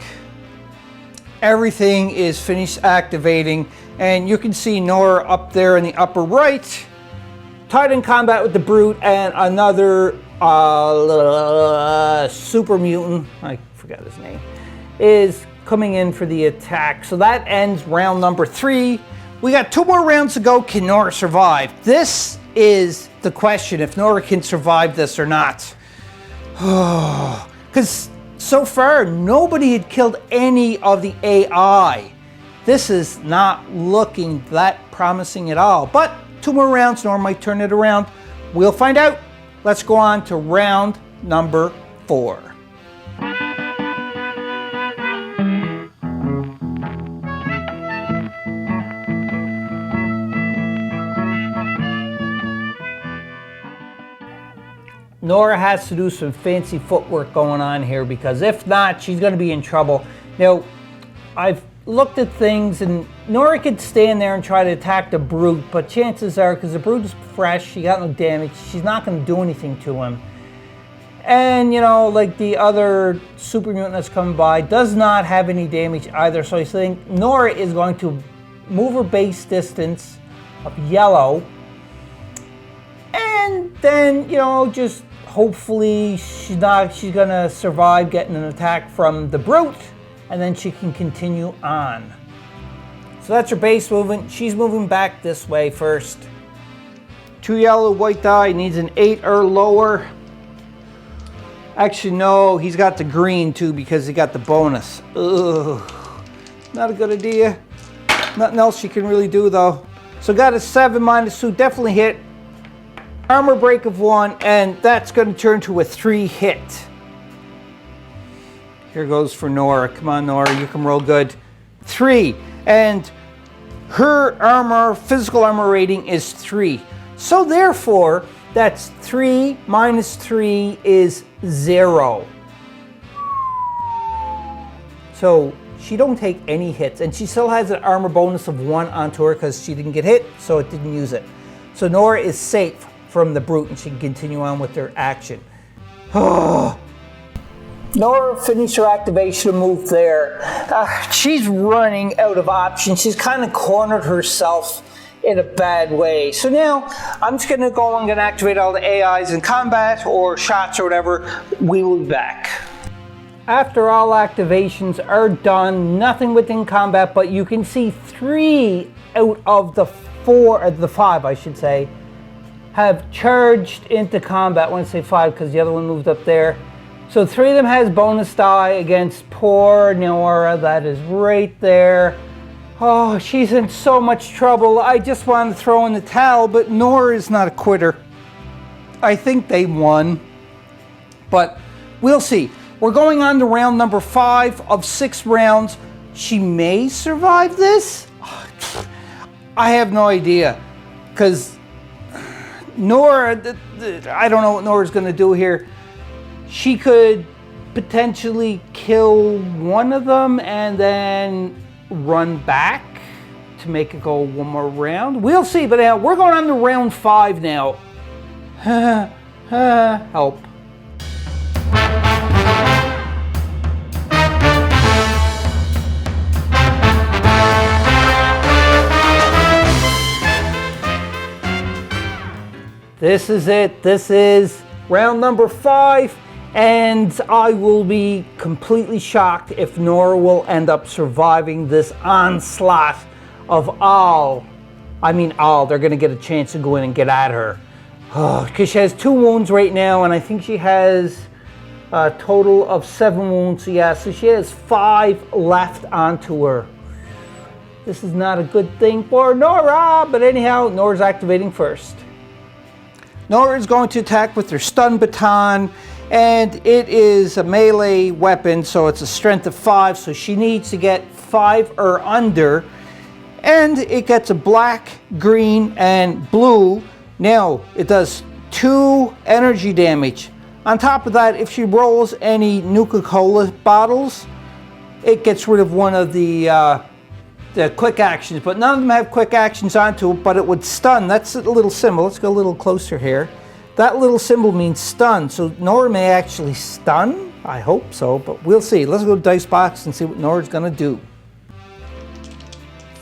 Everything is finished activating, and you can see Nora up there in the upper right, tied in combat with the Brute, and another Super Mutant, I forgot his name, is coming in for the attack. So that ends round number 3. We got 2 more rounds to go. Can Nora survive? This is the question, if Nora can survive this or not. Because so far, nobody had killed any of the AI. This is not looking that promising at all. But 2 more rounds, Nora might turn it around. We'll find out. Let's go on to round number 4. Nora has to do some fancy footwork going on here, because if not, she's going to be in trouble. Now, I've looked at things, and Nora could stand there and try to attack the brute, but chances are, because the brute is fresh, she got no damage, she's not going to do anything to him. And, you know, like the other Super Mutant that's coming by, does not have any damage either. So I think Nora is going to move her base distance of yellow, and then, you know, just hopefully she's gonna survive getting an attack from the brute, and then she can continue on. So that's her base movement. She's moving back this way first. 2 yellow, white die, needs an 8 or lower. Actually, no, he's got the green too because he got the bonus. Ugh, not a good idea. Nothing else she can really do though. So got a 7 -2, definitely hit. Armor break of 1, and that's going to turn to a 3 hit. Here goes for Nora. Come on, Nora, you can roll good. 3, and her armor, physical armor rating is 3. So therefore, that's 3 minus 3 is 0. So she don't take any hits, and she still has an armor bonus of 1 onto her because she didn't get hit, so it didn't use it. So Nora is safe from the brute, and she can continue on with her action. Nora finished her activation move there. She's running out of options. She's kind of cornered herself in a bad way. So now I'm just gonna go and activate all the AIs in combat or shots or whatever. We will be back. After all activations are done, nothing within combat, but you can see 3 out of the 5, I should say, have charged into combat. I want to say 5 because the other one moved up there. So 3 of them has bonus die against poor Nora. That is right there. Oh, she's in so much trouble. I just wanted to throw in the towel, but Nora is not a quitter. I think they won, but we'll see. We're going on to round number 5 of 6 rounds. She may survive this. I have no idea, because Nora, I don't know what Nora's going to do here. She could potentially kill one of them and then run back to make it go 1 more round. We'll see, but we're going on to round 5 now. Help. This is it. This is round number 5, and I will be completely shocked if Nora will end up surviving this onslaught of all. I mean all. They're going to get a chance to go in and get at her. Because she has 2 wounds right now, and I think she has a total of 7 wounds. So yeah, so she has 5 left onto her. This is not a good thing for Nora, but anyhow, Nora's activating first. Nora is going to attack with her stun baton, and it is a melee weapon, so it's a strength of 5, so she needs to get 5 or under, and it gets a black, green, and blue. Now, it does 2 energy damage. On top of that, if she rolls any Nuka-Cola bottles, it gets rid of one of the quick actions, but none of them have quick actions onto it, but it would stun. That's a little symbol. Let's go a little closer here. That little symbol means stun, so Nora may actually stun. I hope so, but we'll see. Let's go to Dice Box and see what Nora's gonna do.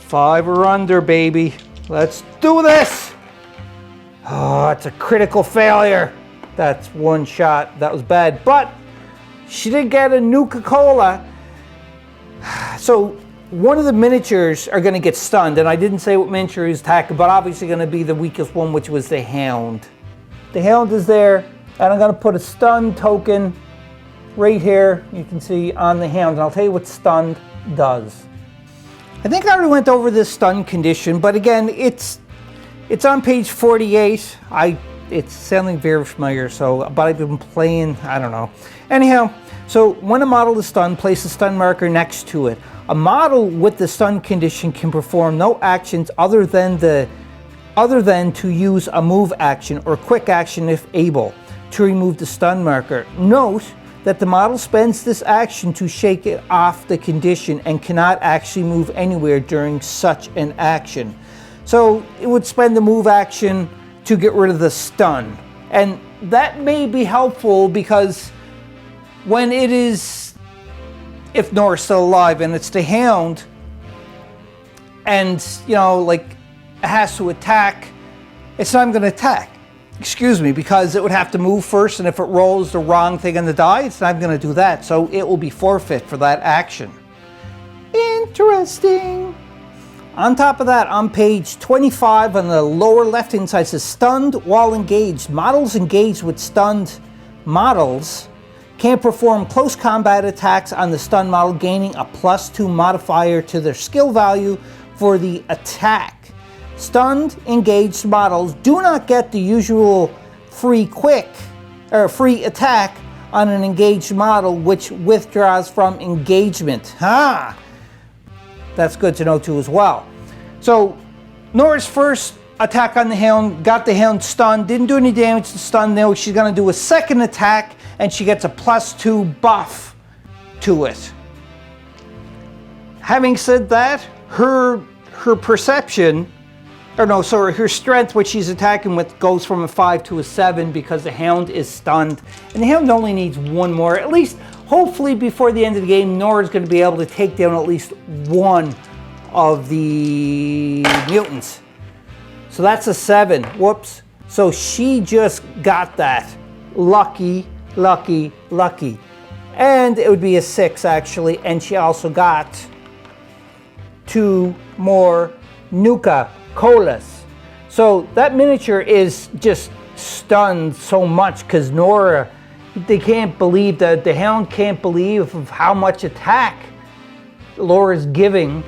5 or under, baby. Let's do this! Oh, it's a critical failure. That's 1 shot. That was bad, but she did get a Nuka-Cola. So one of the miniatures are going to get stunned, and I didn't say what miniature is attacking, but obviously going to be the weakest one, which was the Hound. The Hound is there, and I'm going to put a stun token right here, you can see, on the Hound, and I'll tell you what stunned does. I think I already went over this stun condition, but again, it's on page 48. It's sounding very familiar, but I've been playing, I don't know. Anyhow, so when a model is stunned, place a stun marker next to it. A model with the stun condition can perform no actions other than to use a move action or quick action if able to remove the stun marker. Note that the model spends this action to shake it off the condition and cannot actually move anywhere during such an action. So it would spend the move action to get rid of the stun. And that may be helpful because when it is, if Nora's still alive and it's the Hound, and you know, like, it has to attack, it's not going to attack. Excuse me, because it would have to move first, and if it rolls the wrong thing on the die, it's not going to do that. So it will be forfeit for that action. Interesting. On top of that, on page 25 on the lower left-hand side, says stunned while engaged. Models engaged with stunned models can perform close combat attacks on the stunned model, gaining a +2 modifier to their skill value for the attack. Stunned engaged models do not get the usual free attack on an engaged model which withdraws from engagement. That's good to know too as well. So Nora's first attack on the Hound got the Hound stunned, didn't do any damage to stun. Now she's going to do a second attack and she gets a +2 buff to it. Having said that, her perception, her strength, which she's attacking with, goes from a 5 to a 7 because the Hound is stunned. And the Hound only needs one more. At least, hopefully before the end of the game, Nora's going to be able to take down at least one of the mutants. So that's a 7. Whoops. So she just got that. Lucky, lucky, lucky. And it would be a 6 actually. And she also got 2 more Nuka-Colas. So that miniature is just stunned so much because Nora, they can't believe that the Hound can't believe of how much attack Nora's giving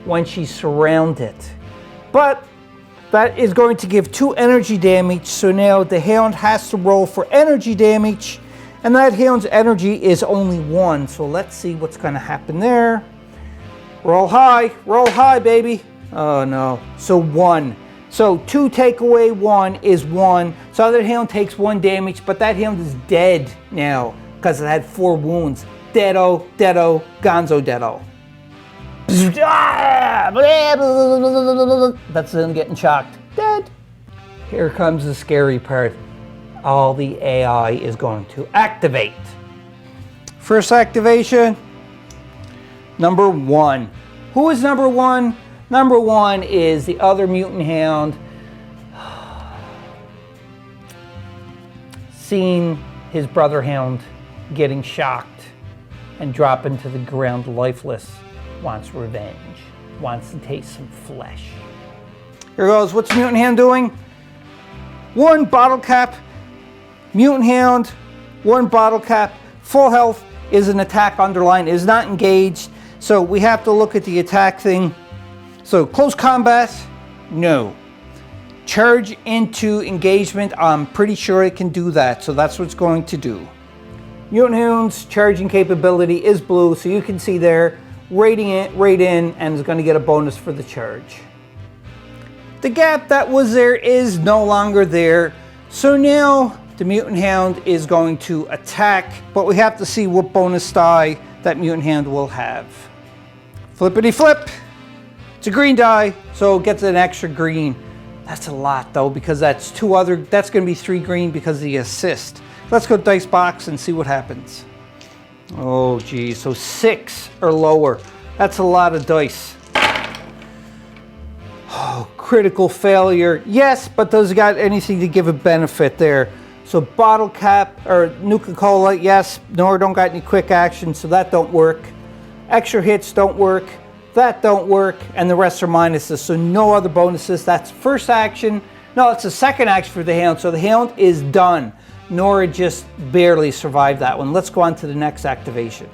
when she's surrounded. But that is going to give 2 energy damage, so now the Hound has to roll for energy damage, and that Hound's energy is only 1. So let's see what's going to happen there. Roll high, baby. Oh no. So 1. So 2 take away 1 is 1. So that Hound takes 1 damage, but that Hound is dead now because it had 4 wounds. Deado, deado, gonzo deado. That's them getting shocked. Dead. Here comes the scary part. All the AI is going to activate. First activation, number 1. Who is number 1? Number 1 is the other Mutant Hound. Seeing his brother Hound getting shocked and dropping to the ground lifeless, wants revenge, wants to taste some flesh. Here goes. What's Mutant Hound doing? 1 bottle cap. Mutant Hound, 1 bottle cap. Full health is an attack underline, is not engaged. So we have to look at the attack thing. So close combat, no. Charge into engagement, I'm pretty sure it can do that. So that's what it's going to do. Mutant Hound's charging capability is blue, so you can see there, rating it right in, and is going to get a bonus for the charge. The gap that was there is no longer there, so now the Mutant Hound is going to attack, but we have to see what bonus die that Mutant Hound will have. Flippity flip! It's a green die, so it gets an extra green. That's a lot though, because that's going to be 3 green because of the assist. Let's go dice box and see what happens. Oh geez, so 6 or lower. That's a lot of dice. Oh, critical failure. Yes, but those got anything to give a benefit there. So bottle cap or Nuka-Cola, yes. Nora don't got any quick action, so that don't work. Extra hits don't work. That don't work. And the rest are minuses. So no other bonuses. That's first action. No, it's the second action for the Hound. So the Hound is done. Nora just barely survived that one. Let's go on to the next activation.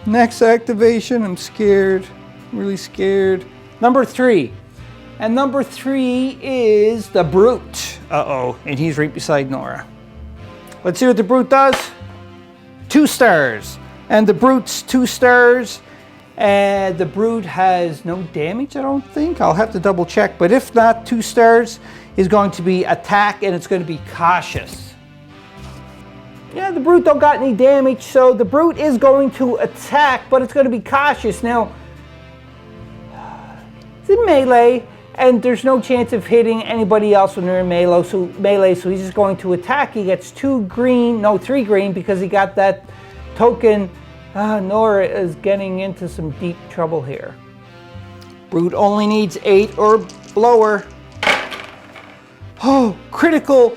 Next activation. I'm scared. I'm really scared. Number 3. And number 3 is the Brute. Uh-oh. And he's right beside Nora. Let's see what the Brute does. 2 stars. And the Brute's 2 stars. And the Brute has no damage, I don't think. I'll have to double check. But if not, 2 stars is going to be attack, and it's going to be cautious. Yeah, the Brute don't got any damage, so the Brute is going to attack, but it's going to be cautious. Now, it's in melee, and there's no chance of hitting anybody else when they're in melee, so he's just going to attack. He gets 3 green, because he got that token. Nora is getting into some deep trouble here. Brute only needs 8 or lower. Oh, critical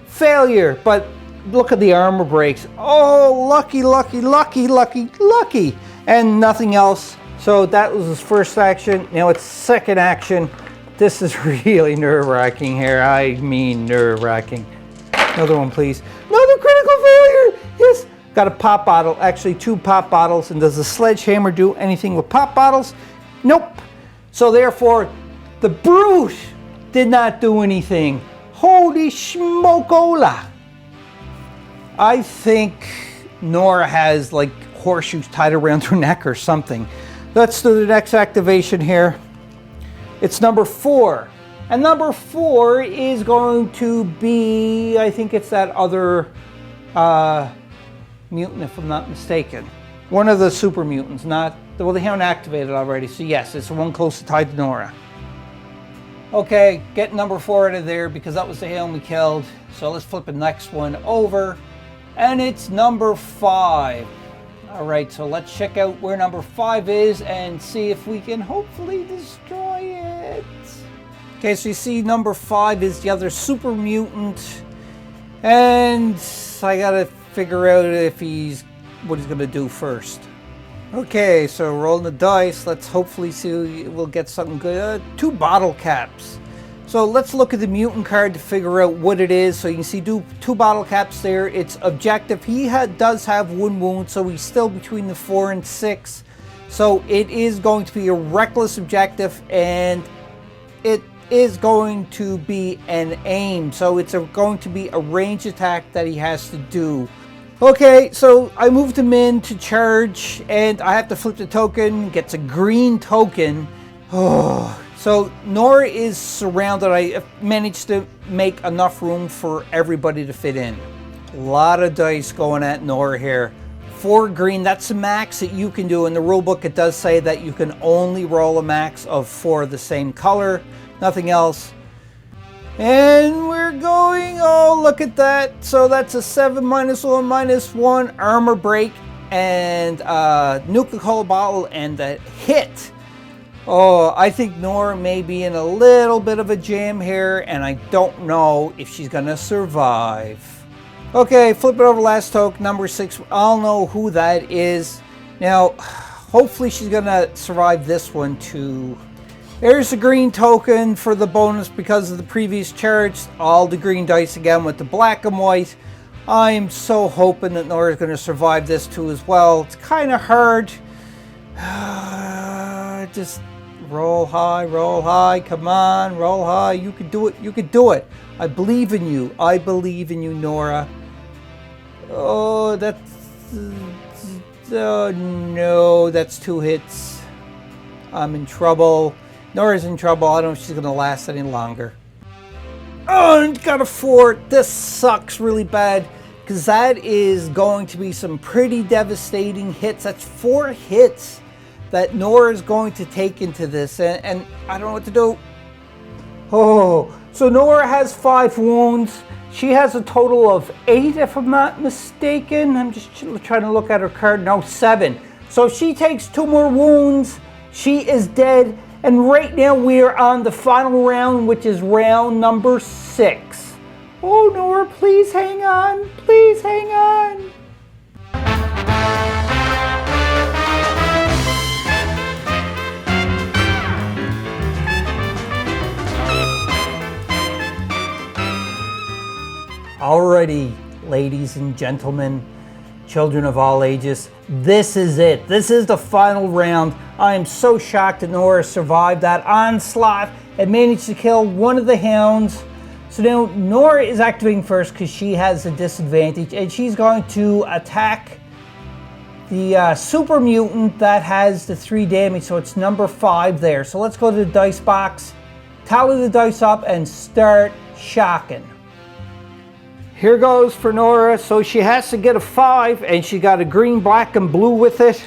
failure, but look at the armor breaks. Oh, lucky, lucky, lucky, lucky, lucky. And nothing else. So that was his first action. Now it's second action. This is really nerve-wracking here. I mean nerve-wracking. Another one, please. Another critical failure. Yes. Got a pop bottle. Actually, 2 pop bottles. And does the sledgehammer do anything with pop bottles? Nope. So therefore, the Brute did not do anything. Holy smokola. I think Nora has like horseshoes tied around her neck or something. Let's do the next activation here. It's number 4. And number 4 is going to be, I think it's that other mutant, if I'm not mistaken. One of the super mutants, not, well, they haven't activated already, so yes, it's the one close tied to Nora. Okay, get number 4 out of there because that was the Hound we killed. So let's flip the next one over. And it's number 5. All right, so let's check out where number 5 is and see if we can hopefully destroy it. Okay, so you see number 5 is the other super mutant. And I gotta figure out if what he's gonna do first. Okay, so rolling the dice. Let's hopefully see we'll get something good. 2 bottle caps. So let's look at the mutant card to figure out what it is. So you can see 2 bottle caps there. It's objective. He does have 1 wound, so he's still between the 4 and 6. So it is going to be a reckless objective, and it is going to be an aim. So it's going to be a range attack that he has to do. Okay, so I moved him in to charge, and I have to flip the token. Gets a green token. Oh. So Nora is surrounded. I managed to make enough room for everybody to fit in. A lot of dice going at Nora here. 4 green, that's the max that you can do. In the rulebook, it does say that you can only roll a max of 4 of the same color. Nothing else. And we're going, oh, look at that. So that's a 7 -1 -1 armor break and Nuka-Cola bottle and a hit. Oh, I think Nora may be in a little bit of a jam here, and I don't know if she's going to survive. Okay, flip it over last token, number 6. I'll know who that is. Now, hopefully she's going to survive this one too. There's the green token for the bonus because of the previous charge. All the green dice again with the black and white. I am so hoping that Nora's going to survive this too as well. It's kind of hard. Just roll high, come on, roll high. You could do it, you could do it. I believe in you. I believe in you, Nora. Oh, that's... oh, no, that's 2 hits. I'm in trouble. Nora's in trouble. I don't know if she's going to last any longer. Oh, and got a 4. This sucks really bad because that is going to be some pretty devastating hits. That's 4 hits that Nora is going to take into this, and I don't know what to do. Oh, so Nora has 5 wounds. She has a total of 8, if I'm not mistaken. I'm just trying to look at her card. No, 7. So if she takes 2 more wounds, she is dead. And right now we are on the final round, which is round number 6. Oh, Nora, please hang on. Please hang on. Alrighty, ladies and gentlemen, children of all ages, this is it. This is the final round. I am so shocked that Nora survived that onslaught and managed to kill one of the hounds. So now Nora is activating first because she has a disadvantage, and she's going to attack the Super Mutant that has the 3 damage, so it's number 5 there. So let's go to the dice box, tally the dice up, and start shocking. Here goes for Nora. So she has to get a 5, and she got a green, black, and blue with it.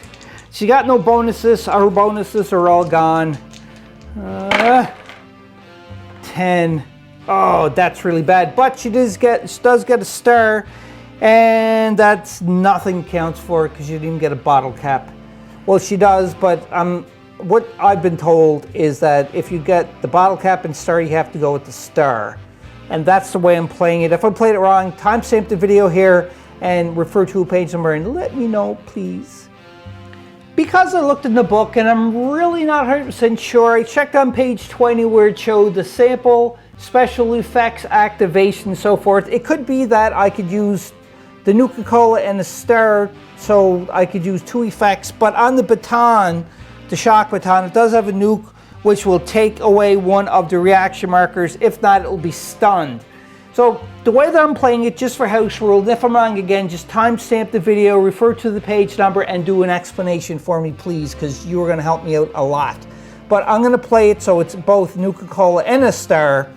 She got no bonuses. Her bonuses are all gone. 10. Oh, that's really bad. But she does get a star. And that's nothing counts for it because she didn't get a bottle cap. Well, she does, but what I've been told is that if you get the bottle cap and star, you have to go with the star. And that's the way I'm playing it. If I played it wrong, timestamp the video here and refer to a page number and let me know, please. Because I looked in the book and I'm really not 100% sure, I checked on page 20 where it showed the sample, special effects, activation, and so forth. It could be that I could use the Nuka-Cola and the star, so I could use 2 effects, but on the baton, the shock baton, it does have a nuke which will take away one of the reaction markers. If not, it will be stunned. So the way that I'm playing it, just for house rules, if I'm wrong again, just timestamp the video, refer to the page number, and do an explanation for me, please, because you are going to help me out a lot. But I'm going to play it so it's both Nuka-Cola and a star.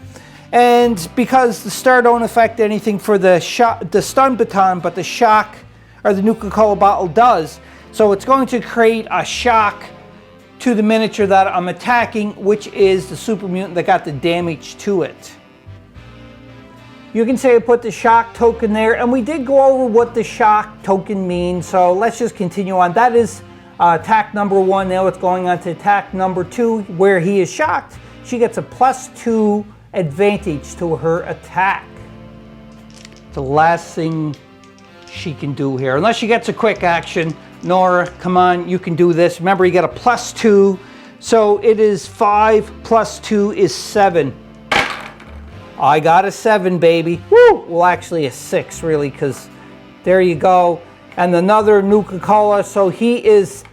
And because the star don't affect anything for the stun baton, but the shock or the Nuka-Cola bottle does. So it's going to create a shock to the miniature that I'm attacking, which is the Super Mutant that got the damage to it. You can say I put the shock token there, and we did go over what the shock token means, so let's just continue on. That is attack number 1. Now it's going on to attack number 2, where he is shocked. She gets a +2 advantage to her attack. The last thing she can do here, unless she gets a quick action. Nora, come on, you can do this. Remember, you get a +2, so it is 5 + 2 is 7. I got a 7, baby. Woo! Well, actually a 6, really, because there you go. And another Nuka-Cola, so he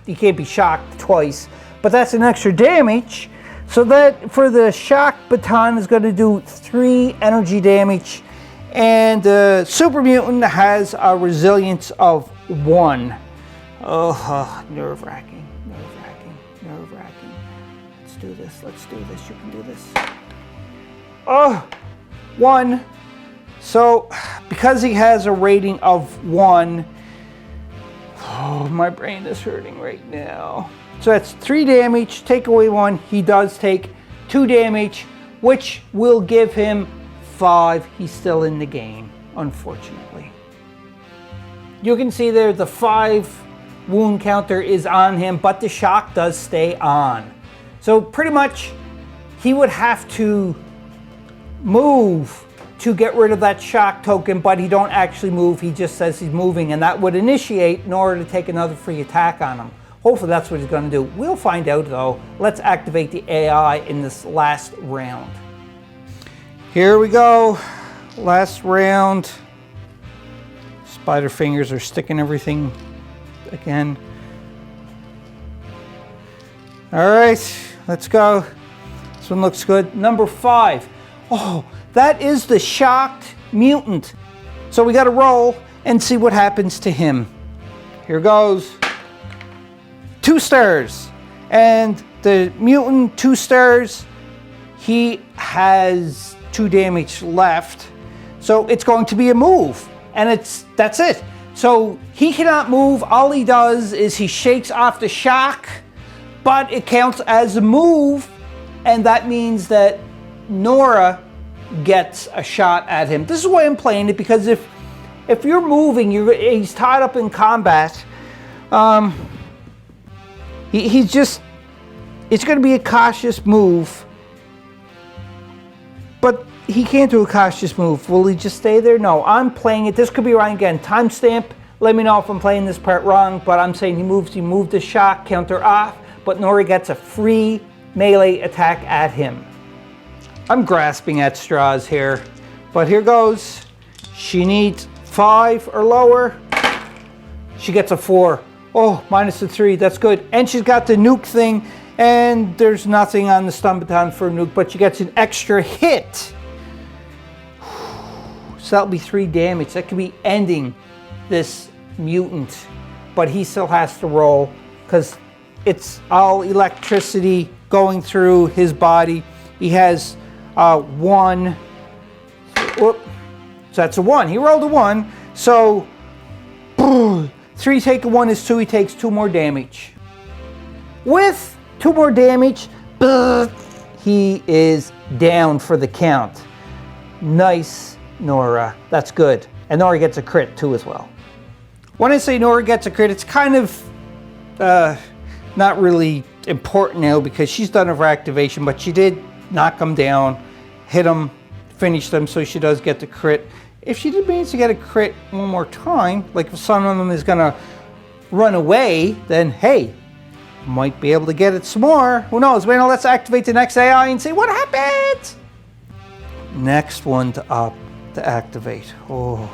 can't be shocked twice, but that's an extra damage. So that for the shock baton is going to do 3 energy damage, and the Super Mutant has a resilience of 1. Oh, nerve-wracking, nerve-wracking, nerve-wracking. Let's do this, let's do this, you can do this. Oh, 1. So because he has a rating of 1, oh, my brain is hurting right now. So that's 3 damage, take away 1, he does take 2 damage, which will give him 5. He's still in the game, unfortunately. You can see there the 5 wound counter is on him, but the shock does stay on. So pretty much he would have to move to get rid of that shock token, but he don't actually move, he just says he's moving, and that would initiate in order to take another free attack on him. Hopefully that's what he's going to do. We'll find out though. Let's activate the AI in this last round. Here we go. Last round. Spider fingers are sticking everything again. All right, let's go. This one looks good. Number 5. Oh, that is the shocked mutant. So we got to roll and see what happens to him. Here goes. 2 stars, and the mutant 2 stars, he has 2 damage left, so it's going to be a move, and that's it. So he cannot move. All he does is he shakes off the shock, but it counts as a move, and that means that Nora gets a shot at him. This is why I'm playing it, because if you're moving, he's tied up in combat. He's just, it's going to be a cautious move, but he can't do a cautious move. Will he just stay there? No, I'm playing it. This could be wrong again. Timestamp, let me know if I'm playing this part wrong, but I'm saying he moved the shock counter off, but Nora gets a free melee attack at him. I'm grasping at straws here, but here goes. She needs 5 or lower. She gets a 4. Oh, minus a 3, that's good. And she's got the nuke thing, and there's nothing on the stun baton for a nuke, but she gets an extra hit. So that'll be 3 damage. That could be ending this mutant, but he still has to roll because it's all electricity going through his body. He has 1. Whoop. So that's a 1. He rolled a 1. So 3 take a 1 is 2. He takes 2 more damage. With 2 more damage, he is down for the count. Nice, Nora. That's good. And Nora gets a crit too as well. When I say Nora gets a crit, it's kind of not really important now because she's done her activation, but she did knock him down, hit him, finish them, so she does get the crit. If she did manage to get a crit one more time, like if some of them is gonna run away, then hey, might be able to get it some more. Who knows? Well, let's activate the next AI and see what happens. Next one to activate. Oh.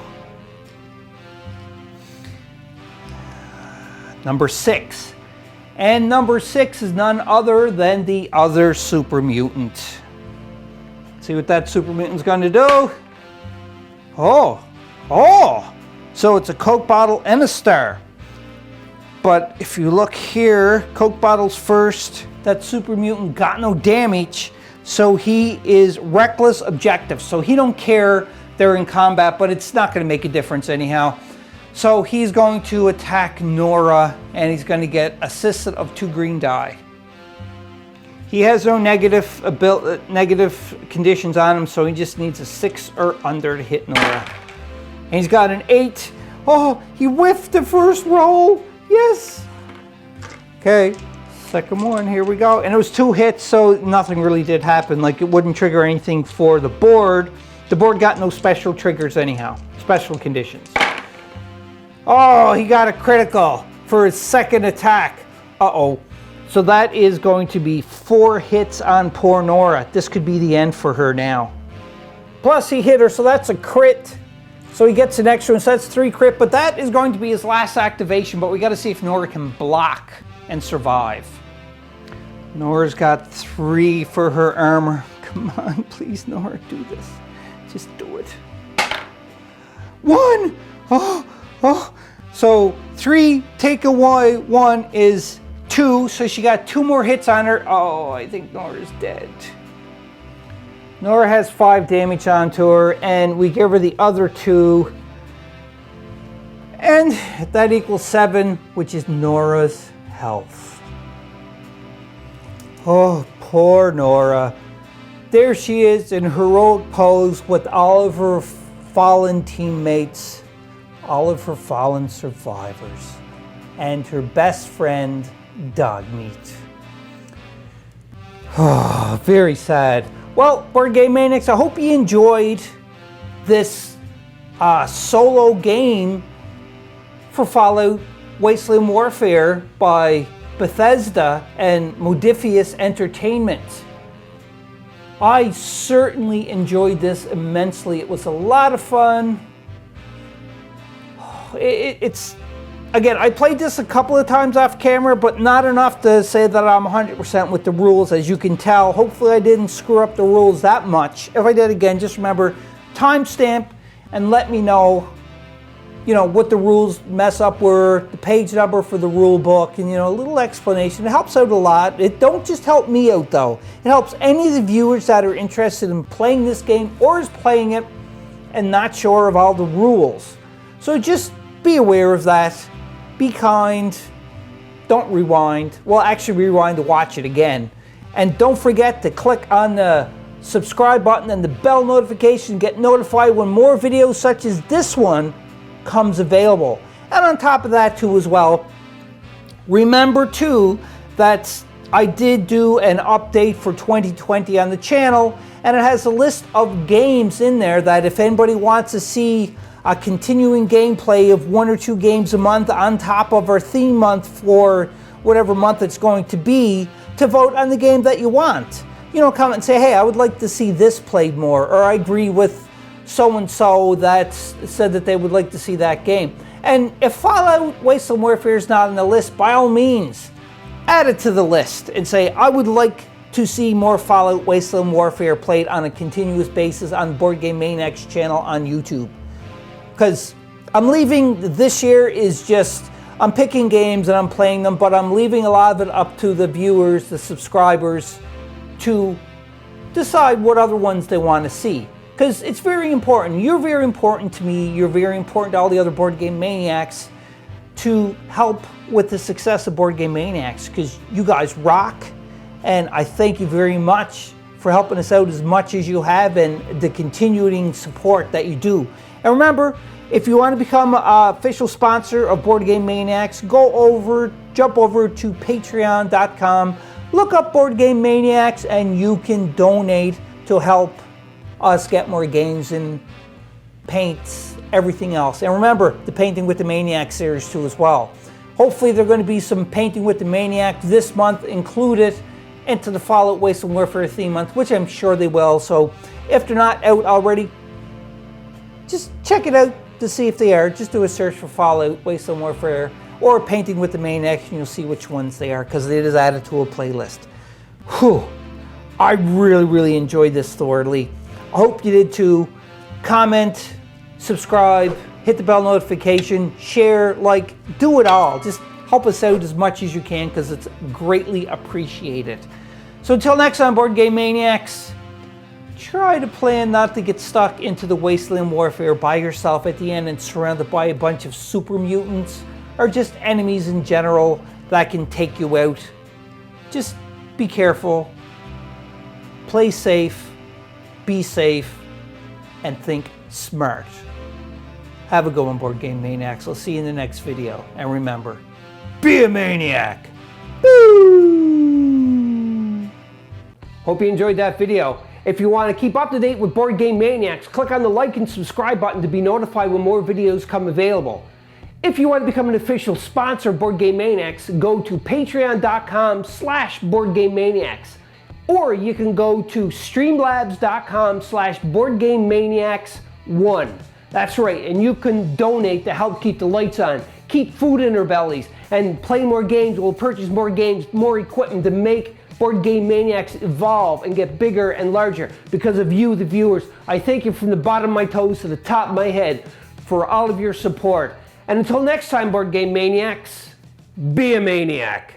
Number 6. And number 6 is none other than the other Super Mutant. See what that Super Mutant's going to do? Oh! So it's a Coke bottle and a star. But if you look here, Coke bottle's first. That Super Mutant got no damage, so he is reckless objective. So he don't care they're in combat, but it's not going to make a difference anyhow. So he's going to attack Nora, and he's going to get assisted of 2 green die. He has no negative conditions on him, so he just needs a 6 or under to hit Nora. And he's got an 8. Oh, he whiffed the first roll. Yes. Okay, second one, here we go. And it was 2 hits, so nothing really did happen. Like, it wouldn't trigger anything for the board. The board got no special triggers anyhow, special conditions. Oh, he got a critical for his second attack. Uh-oh. So that is going to be 4 hits on poor Nora. This could be the end for her now. Plus he hit her, so that's a crit. So he gets an extra one, so that's 3 crit, but that is going to be his last activation, but we got to see if Nora can block and survive. Nora's got 3 for her armor. Come on, please, Nora, do this. Just do it. 1! Oh, so 3 take away 1 is 2, so she got 2 more hits on her. Oh, I think Nora's dead. Nora has 5 damage onto her, and we give her the other 2. And that equals 7, which is Nora's health. Oh, poor Nora. There she is in heroic pose with all of her fallen teammates, all of her fallen survivors, and her best friend, Dogmeat. Oh, very sad. Well, Board Game Maniacs, I hope you enjoyed this solo game for Fallout Wasteland Warfare by Bethesda and Modifius Entertainment. I certainly enjoyed this immensely. It was a lot of fun. It's again, I played this a couple of times off camera, but not enough to say that I'm 100% with the rules. As you can tell, hopefully I didn't screw up the rules that much. If I did, again, just remember, timestamp and let me know, what the rules mess up were, the page number for the rule book, and, a little explanation. It helps out a lot. It don't just help me out, though. It helps any of the viewers that are interested in playing this game or is playing it and not sure of all the rules. So just be aware of that. Be kind. Don't rewind. Well, actually rewind to watch it again. And don't forget to click on the subscribe button and the bell notification. Get notified when more videos such as this one comes available. And on top of that too as well, remember too that I did do an update for 2020 on the channel, and it has a list of games in there that if anybody wants to see a continuing gameplay of 1 or 2 games a month on top of our theme month for whatever month it's going to be, to vote on the game that you want. Comment and say, hey, I would like to see this played more, or I agree with so-and-so that said that they would like to see that game. And if Fallout Wasteland Warfare is not on the list, by all means, add it to the list and say, I would like to see more Fallout Wasteland Warfare played on a continuous basis on Board Game Maniacs channel on YouTube. Because I'm leaving this year is just, I'm picking games and I'm playing them, but I'm leaving a lot of it up to the viewers, the subscribers, to decide what other ones they want to see. Because it's very important. You're very important to me. You're very important to all the other Board Game Maniacs to help with the success of Board Game Maniacs, because you guys rock. And I thank you very much for helping us out as much as you have and the continuing support that you do. And remember, if you want to become an official sponsor of Board Game Maniacs, jump over to patreon.com, look up Board Game Maniacs, and you can donate to help us get more games and paints, everything else. And remember, the Painting with the Maniac series too as well. Hopefully there are going to be some Painting with the Maniac this month included into the Fallout Wasteland Warfare theme month, which I'm sure they will. So if they're not out already, just check it out to see if they are. Just do a search for Fallout Wasteland Warfare or Painting with the Maniacs and you'll see which ones they are, because it is added to a playlist. Whew. I really enjoyed this thoroughly. I hope you did too. Comment, subscribe, hit the bell notification, share, like, do it all. Just help us out as much as you can, because it's greatly appreciated. So until next time, Board Game Maniacs, try to plan not to get stuck into the Wasteland Warfare by yourself at the end and surrounded by a bunch of super mutants or just enemies in general that can take you out. Just be careful, play safe, be safe, and think smart. Have a good one, Board Game Maniacs. I'll see you in the next video. And remember, be a maniac! Woo! Hope you enjoyed that video. If you want to keep up to date with Board Game Maniacs, click on the like and subscribe button to be notified when more videos come available. If you want to become an official sponsor of Board Game Maniacs, go to patreon.com/BoardGameManiacs. Or you can go to streamlabs.com/BoardGameManiacs1. That's right, and you can donate to help keep the lights on, keep food in our bellies, and play more games. We'll purchase more games, more equipment to make Board Game Maniacs evolve and get bigger and larger. Because of you, the viewers, I thank you from the bottom of my toes to the top of my head for all of your support. And until next time, Board Game Maniacs, be a maniac.